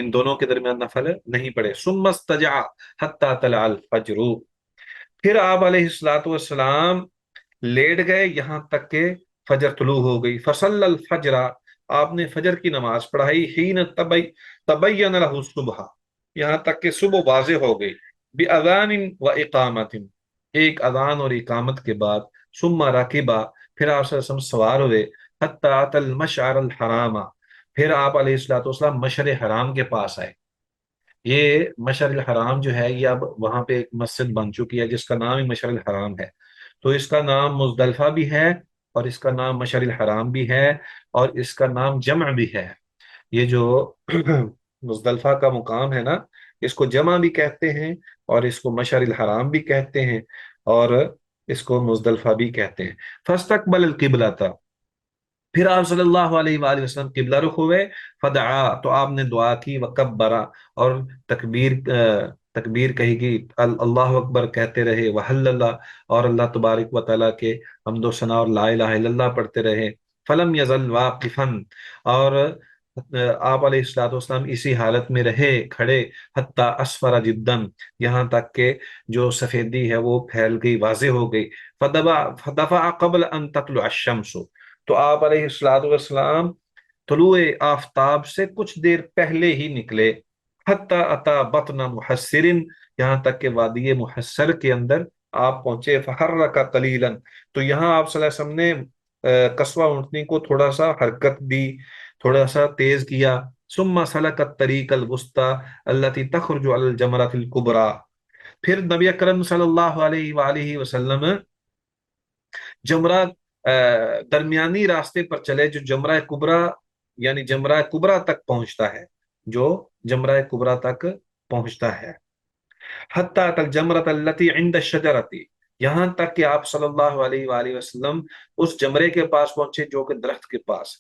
ان دونوں کے درمیان نفل نہیں پڑھے۔ ثُمَّ اسْتَجَعَ حَتَّى طَلَعَ الْفَجْرُ، پھر آپ علیہ الصلوۃ والسلام لیٹ گئے یہاں تک کہ فجر طلوع ہو گئی، فصل الفجر، آپ نے فجر کی نماز پڑھائی، حین تبین لہ الصبح، یہاں تک کہ صبح واضح ہو گئی، باذان و اقامت، ایک اذان اور اقامت کے بعد، ثم رکبا، پھر آپ صلی اللہ علیہ وسلم سوار ہوئے، حتی اتی المشعر الحرام، پھر آپ علیہ الصلوۃ والسلام مشعر حرام کے پاس آئے۔ یہ مشعر الحرام جو ہے یہ اب وہاں پہ ایک مسجد بن چکی ہے جس کا نام ہی مشعر الحرام ہے، تو اس کا نام مزدلفہ بھی ہے اور اس کا نام مشعر الحرام بھی ہے اور اس کا نام جمع بھی ہے، یہ جو مزدلفہ کا مقام ہے نا، اس کو جمع بھی کہتے ہیں اور اس کو مشعر الحرام بھی کہتے ہیں اور اس کو مزدلفہ بھی کہتے ہیں۔ فاستقبل القبلۃ، پھر آپ صلی اللہ علیہ وآلہ وسلم قبلہ رخ ہوئے، فدعا، تو آپ نے دعا کی، وکبرا، اور تکبیر کہی گی، اللہ اکبر کہتے رہے، وحلل، اور اللہ تبارک و تعالیٰ کے حمد و ثنا اور لا الہ الا اللہ پڑھتے رہے، فلم یزل واقفا، اور آپ علیہ الصلوۃ والسلام اسی حالت میں رہے کھڑے، حتی اسفر جدا، یہاں تک کہ جو سفیدی ہے وہ پھیل گئی، واضح ہو گئی، فدفع قبل ان تطلع الشمس، تو آپ علیہ الصلوۃ والسلام طلوع آفتاب سے کچھ دیر پہلے ہی نکلے، حتی اتا بطن محسر، یہاں تک کہ وادی محسر کے اندر آپ پہنچے، فحرک قلیلا، تو یہاں آپ صلی اللہ علیہ وسلم نے قصوہ اونٹنی کو تھوڑا سا حرکت دی، تھوڑا سا تیز کیا، ثم سلک الطریق الوسطی التي تخرج علی الجمرۃ الکبریٰ، پھر نبی اکرم صلی اللہ علیہ وآلہ وسلم جمرہ درمیانی راستے پر چلے جو جمرہ کبریٰ، یعنی جمرہ کبریٰ تک پہنچتا ہے، جو جمرہ کبریٰ تک پہنچتا ہے، حتی اتى الجمرۃ التي عند الشجرۃ، یہاں تک کہ آپ صلی اللہ علیہ وآلہ وسلم اس جمرے کے پاس پہنچے جو کہ درخت کے پاس،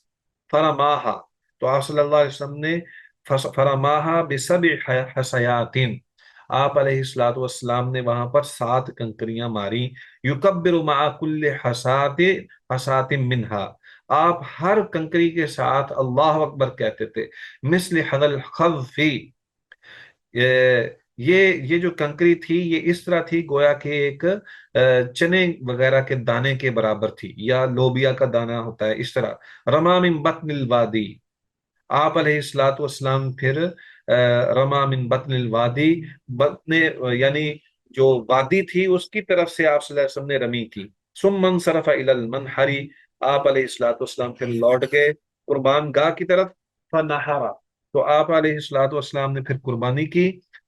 فرماہا، تو آپ صلی اللہ علیہ وسلم نے فرماہا بسبع حصیات، آپ علیہ الصلوۃ والسلام نے وہاں پر 7 کنکریاں ماری، یکبر مع کل حصات منہا، آپ ہر کنکری کے ساتھ اللہ اکبر کہتے تھے، مثل حد الخذف، یہ جو کنکری تھی یہ اس طرح تھی گویا کہ ایک چنے وغیرہ کے دانے کے برابر تھی، یا لوبیا کا دانہ ہوتا ہے اس طرح، رما من بطن الوادی، آپ علیہ الصلوۃ والسلام پھر رما من بطن الوادی، بطن یعنی جو وادی تھی اس کی طرف سے آپ صلی اللہ علیہ وسلم نے رمی کی، ثم انصرف الی المنحر، آپ علیہ الصلوۃ والسلام پھر لوٹ گئے قربان گاہ کی طرف، فنحر، تو آپ علیہ الصلوۃ والسلام نے پھر قربانی کی،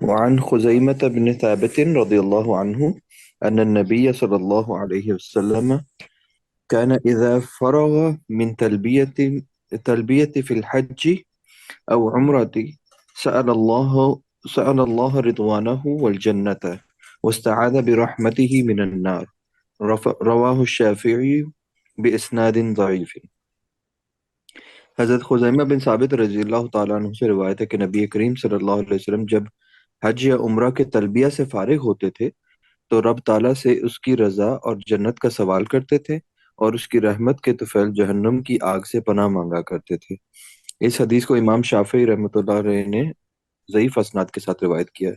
وعن خزيمة بن ثابت رضي الله عنه أن النبي صلى الله عليه وسلم كان إذا فرغ من تلبية في الحج أو عمرة سأل الله سأل الله رضوانه والجنة واستعاذ برحمته من النار. رواه الشافعي بإسناد ضعيف. حضرت خزیمہ بن ثابت رضی اللہ تعالیٰ عنہ سے روایت ہے کہ نبی کریم صلی اللہ علیہ وسلم جب حج یا عمرہ کے تلبیہ سے فارغ ہوتے تھے تو رب تعالیٰ سے اس کی رضا اور جنت کا سوال کرتے تھے اور اس کی رحمت کے طفیل جہنم کی آگ سے پناہ مانگا کرتے تھے۔ اس حدیث کو امام شافعی رحمۃ اللہ علیہ نے ضعیف اسناد کے ساتھ روایت کیا ہے۔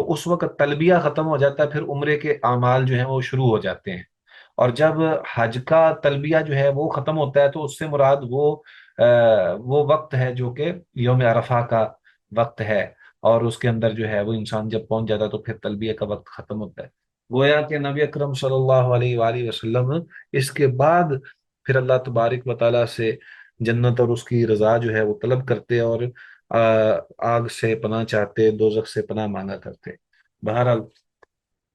تو اس وقت تلبیہ ختم ہو جاتا ہے، پھر عمرے کے اعمال جو ہیں وہ شروع ہو جاتے ہیں۔ اور جب حج کا تلبیہ جو ہے وہ ختم ہوتا ہے تو اس سے مراد وہ وقت ہے جو کہ یوم عرفہ کا وقت ہے، اور اس کے اندر جو ہے وہ انسان جب پہنچ جاتا ہے تو پھر تلبیہ کا وقت ختم ہوتا ہے۔ گویا کہ نبی اکرم صلی اللہ علیہ وآلہ وسلم اس کے بعد پھر اللہ تبارک و تعالیٰ سے جنت اور اس کی رضا جو ہے وہ طلب کرتے، اور آگ سے پناہ چاہتے، دوزخ سے پناہ مانگا کرتے۔ بہرحال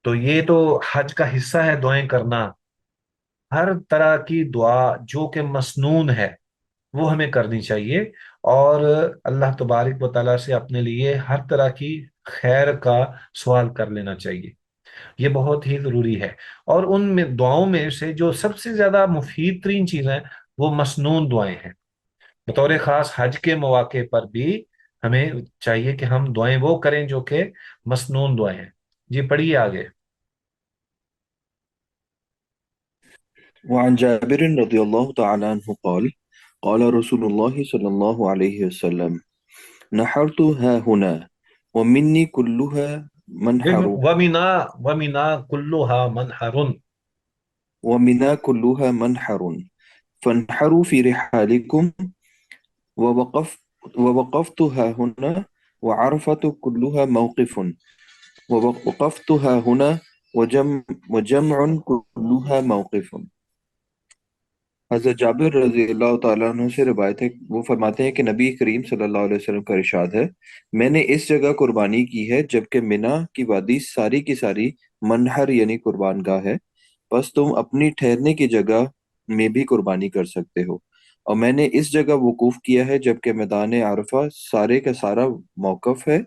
تو یہ تو حج کا حصہ ہے دعائیں کرنا۔ ہر طرح کی دعا جو کہ مسنون ہے وہ ہمیں کرنی چاہیے، اور اللہ تبارک و تعالیٰ سے اپنے لیے ہر طرح کی خیر کا سوال کر لینا چاہیے، یہ بہت ہی ضروری ہے۔ اور ان میں دعاؤں میں سے جو سب سے زیادہ مفید ترین چیزیں وہ مسنون دعائیں ہیں۔ بطور خاص حج کے مواقع پر بھی ہمیں چاہیے کہ ہم دعائیں وہ کریں جو کہ مسنون دعائیں ہیں۔ جی پڑھیے آگے۔ وعن جابر رضی اللہ تعالی عنہ قال قال رسول اللہ صلی اللہ علیہ وسلم نحرت ها هنا ومني كلها منحر وَمِنَا كُلُّهَا مَنْحَرٌ۔ ومنا كلها منحر فانحروا في رحالكم ووقفت ها هنا وعرفة كلها موقف ووقفت ها هنا وجمع كلها موقف۔ حضرت جابر رضی اللہ تعالیٰ عنہ سے روایت ہے، وہ فرماتے ہیں کہ نبی کریم صلی اللہ علیہ وسلم کا ارشاد ہے، میں نے اس جگہ قربانی کی ہے جبکہ منا کی وادی ساری کی ساری منحر یعنی قربان گاہ ہے، بس تم اپنی ٹھہرنے کی جگہ میں بھی قربانی کر سکتے ہو۔ اور میں نے اس جگہ وقوف کیا ہے جبکہ میدان عرفہ سارے کا سارا موقف ہے،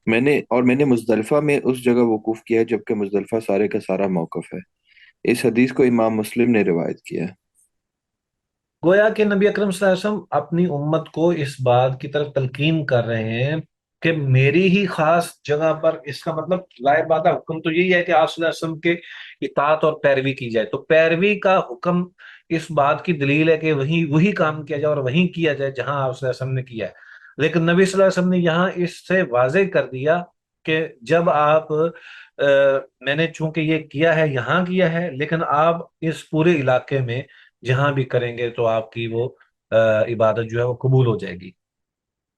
میں نے مزدلفہ میں اس جگہ وقوف کیا ہے جبکہ مزدلفہ سارے کا سارا موقف ہے۔ اس حدیث کو امام مسلم نے روایت کیا ہے۔ گویا کہ نبی اکرم صلی اللہ علیہ وسلم اپنی امت کو اس بات کی طرف تلقین کر رہے ہیں کہ میری ہی خاص جگہ پر، اس کا مطلب ظاہر بات ہے حکم تو یہی ہے کہ آپ صلی اللہ علیہ وسلم کے اطاعت اور پیروی کی جائے، تو پیروی کا حکم اس بات کی دلیل ہے کہ وہی کام کیا جائے اور وہیں کیا جائے جہاں آپ صلی اللہ علیہ وسلم نے کیا ہے۔ لیکن نبی صلی اللہ علیہ وسلم نے یہاں اس سے واضح کر دیا کہ جب آپ میں نے چونکہ یہ کیا ہے یہاں کیا ہے، لیکن آپ اس پورے علاقے میں جہاں بھی کریں گے تو آپ کی وہ عبادت جو ہے وہ قبول ہو جائے گی۔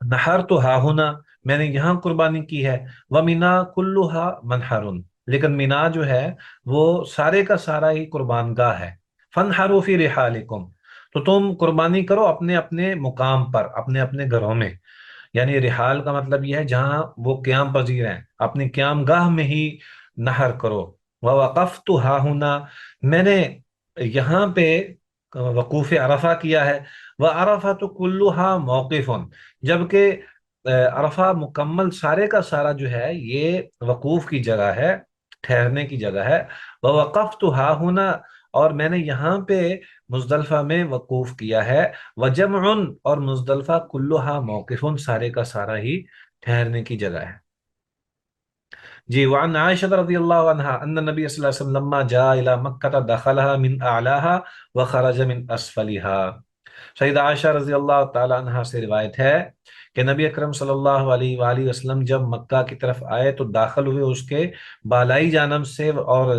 نہر تو ہا ہونا، میں نے یہاں قربانی کی ہے، وَمِنَا كُلُّهَا مَنْحَرٌ، لیکن مینا جو ہے وہ سارے کا سارا ہی قربان گاہ ہے۔ فَانْحَرُوا فِي رِحَالِكُمْ، تو تم قربانی کرو اپنے اپنے مقام پر، اپنے اپنے گھروں میں، یعنی رحال کا مطلب یہ ہے جہاں وہ قیام پذیر ہیں، اپنی قیام گاہ میں ہی نہر کرو۔ وَوَقَفْتُ هَا هُنَا، میں نے یہاں پہ وقوف عرفہ کیا ہے۔ وَعَرَفَةُ كُلُّهَا مَوْقِفٌ، جبکہ عرفہ مکمل سارے کا سارا جو ہے یہ وقوف کی جگہ ہے، ٹھہرنے کی جگہ ہے۔ وَوَقَفْتُ هَا هُنَا، اور میں نے یہاں پہ مزدلفہ میں وقوف کیا ہے۔ وجمع، اور مزدلفہ کلھا موقف، سارے کا سارا ہی ٹھہرنے کی جگہ ہے۔ جی وعن عائشہ رضی اللہ عنہا ان نبی صلی اللہ علیہ وسلم لما جاء الى مکہ دخلها من اعلاها وخرج من اسفلها۔ سیدہ عائشہ رضی اللہ تعالی عنہا سے روایت ہے کہ نبی اکرم صلی اللہ علیہ وآلہ وسلم جب مکہ کی طرف آئے تو داخل ہوئے اس کے بالائی جانب سے اور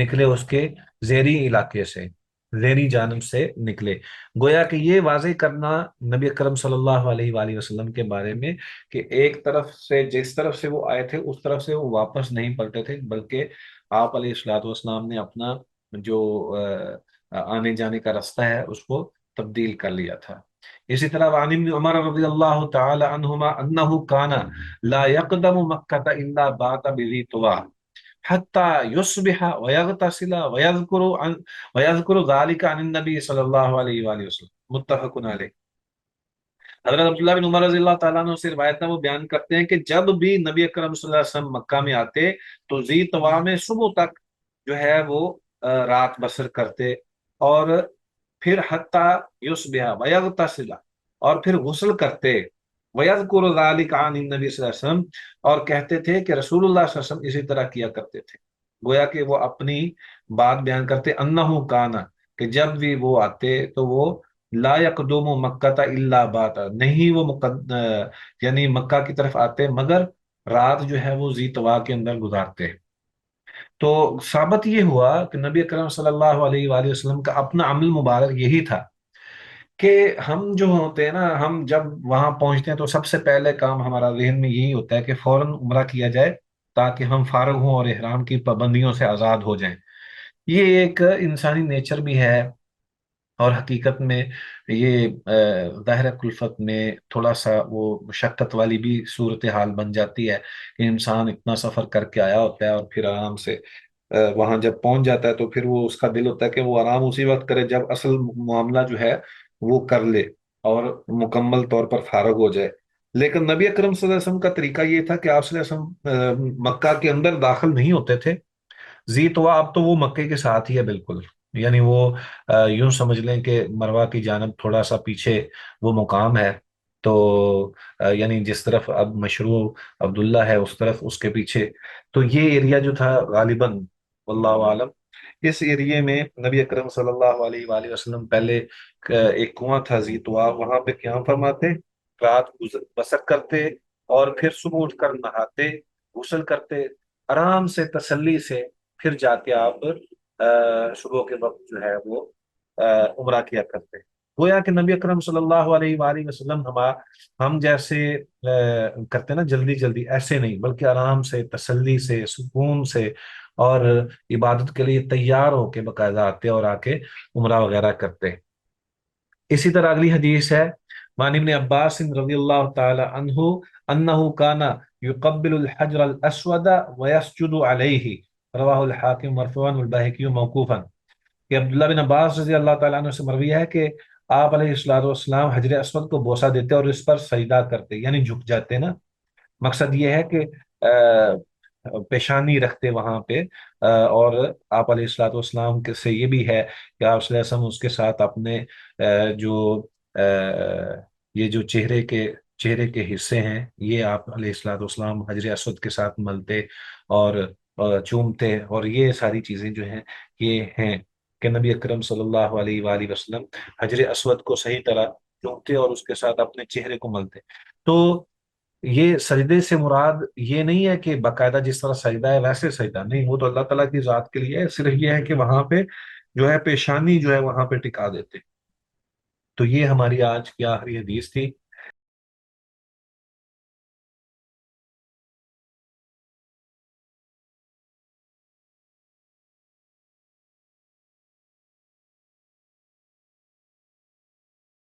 نکلے اس کے زیری علاقے سے، زیری جانب سے نکلے۔ گویا کہ یہ واضح کرنا نبی اکرم صلی اللہ علیہ وآلہ وسلم کے بارے میں کہ ایک طرف سے، جس طرف سے وہ آئے تھے اس طرف سے وہ واپس نہیں پلٹے تھے، بلکہ آپ علیہ الصلوۃ والسلام نے اپنا جو آنے جانے کا راستہ ہے اس کو تبدیل کر لیا تھا۔ اسی طرح وعن ابن عمر رضی اللہ تعالی عنہما انہ کان لا یقدم مکہ الا بات بذی طویٰ حتی یصبح ویغتسل ویذکر ذلک عن النبی صلی اللہ علیہ وآلہ وسلم، متفق علیہ۔ حضرت عبداللہ بن عمر رضی اللہ تعالیٰ عنہ سے روایت ہے، وہ بیان کرتے ہیں کہ جب بھی نبی اکرم صلی اللہ علیہ وسلم مکہ میں آتے تو ذی طویٰ میں صبح تک جو ہے وہ رات بسر کرتے، اور پھر حتی یصبح ویغتسل، اور پھر غسل کرتے، ویذکر ذلک عن النبی صلی اللہ علیہ وسلم، اور کہتے تھے کہ رسول اللہ صلی اللہ علیہ وسلم اسی طرح کیا کرتے تھے۔ گویا کہ وہ اپنی بات بیان کرتے انہ کانا، کہ جب بھی وہ آتے تو وہ لا یقدم مکہ الا باتا، نہیں وہ یعنی مکہ کی طرف آتے مگر رات جو ہے وہ ذی طوا کے اندر گزارتے. تو ثابت یہ ہوا کہ نبی اکرم صلی اللہ علیہ وآلہ وسلم کا اپنا عمل مبارک یہی تھا کہ ہم جو ہوتے ہیں نا، ہم جب وہاں پہنچتے ہیں تو سب سے پہلے کام ہمارا ذہن میں یہی ہوتا ہے کہ فوراً عمرہ کیا جائے تاکہ ہم فارغ ہوں اور احرام کی پابندیوں سے آزاد ہو جائیں. یہ ایک انسانی نیچر بھی ہے، اور حقیقت میں یہ ظاہر کلفت میں تھوڑا سا وہ مشقت والی بھی صورتحال بن جاتی ہے کہ انسان اتنا سفر کر کے آیا ہوتا ہے اور پھر آرام سے وہاں جب پہنچ جاتا ہے تو پھر وہ اس کا دل ہوتا ہے کہ وہ آرام اسی وقت کرے جب اصل معاملہ جو ہے وہ کر لے اور مکمل طور پر فارغ ہو جائے. لیکن نبی اکرم صلی اللہ علیہ وسلم کا طریقہ یہ تھا کہ آپ صلی اللہ علیہ وسلم مکہ کے اندر داخل نہیں ہوتے تھے. ذی طوا اب تو وہ مکے کے ساتھ ہی ہے بالکل، یعنی وہ یوں سمجھ لیں کہ مروا کی جانب تھوڑا سا پیچھے وہ مقام ہے. تو یعنی جس طرف اب مشروع عبداللہ ہے اس طرف اس کے پیچھے. تو یہ ایریا جو تھا غالباً واللہ عالم، اس ایریے میں نبی اکرم صلی اللہ علیہ وآلہ وسلم پہلے ایک کنواں تھا ذی طوا، وہاں پہ قیام فرماتے، رات بسر کرتے، اور پھر صبح اٹھ کر نہاتے، غسل کرتے، آرام سے تسلی سے پھر جا کے آپ صبح کے وقت جو ہے وہ عمرہ کیا کرتے. گویا کہ نبی اکرم صلی اللہ علیہ وآلہ وسلم ہم جیسے کرتے نا جلدی جلدی، ایسے نہیں، بلکہ آرام سے تسلی سے سکون سے اور عبادت کے لیے تیار ہو کے باقاعدہ آتے اور آ کے عمرہ وغیرہ کرتے. اسی طرح اگلی حدیث ہے وعن ابن عباس رضی اللہ تعالی عنہ انہ کان یقبل الحجر الاسود ویسجد علیہ، رواہ الحاکم مرفوعا والبیہقی موقوفا. کہ عبداللہ بن عباس رضی اللہ تعالیٰ عنہ سے مروی ہے کہ آپ علیہ الصلوۃ والسلام حجر اسود کو بوسہ دیتے اور اس پر سجدہ کرتے، یعنی جھک جاتے نا. مقصد یہ ہے کہ پیشانی رکھتے وہاں پہ، اور آپ علیہ الصلوۃ والسلام کے سے یہ بھی ہے کہ آپ صلی اللہ علیہ وسلم اس کے ساتھ اپنے جو یہ جو چہرے کے حصے ہیں یہ آپ علیہ الصلوۃ والسلام حجر اسود کے ساتھ ملتے اور چومتے، اور یہ ساری چیزیں جو ہیں یہ ہیں کہ نبی اکرم صلی اللہ علیہ وآلہ وسلم حجر اسود کو صحیح طرح چومتے اور اس کے ساتھ اپنے چہرے کو ملتے. تو یہ سجدے سے مراد یہ نہیں ہے کہ باقاعدہ جس طرح سجدہ ہے ویسے سجدہ نہیں، وہ تو اللہ تعالیٰ کی ذات کے لیے ہے، صرف یہ ہے کہ وہاں پہ جو ہے پیشانی جو ہے وہاں پہ ٹکا دیتے. تو یہ ہماری آج کی آخری حدیث تھی.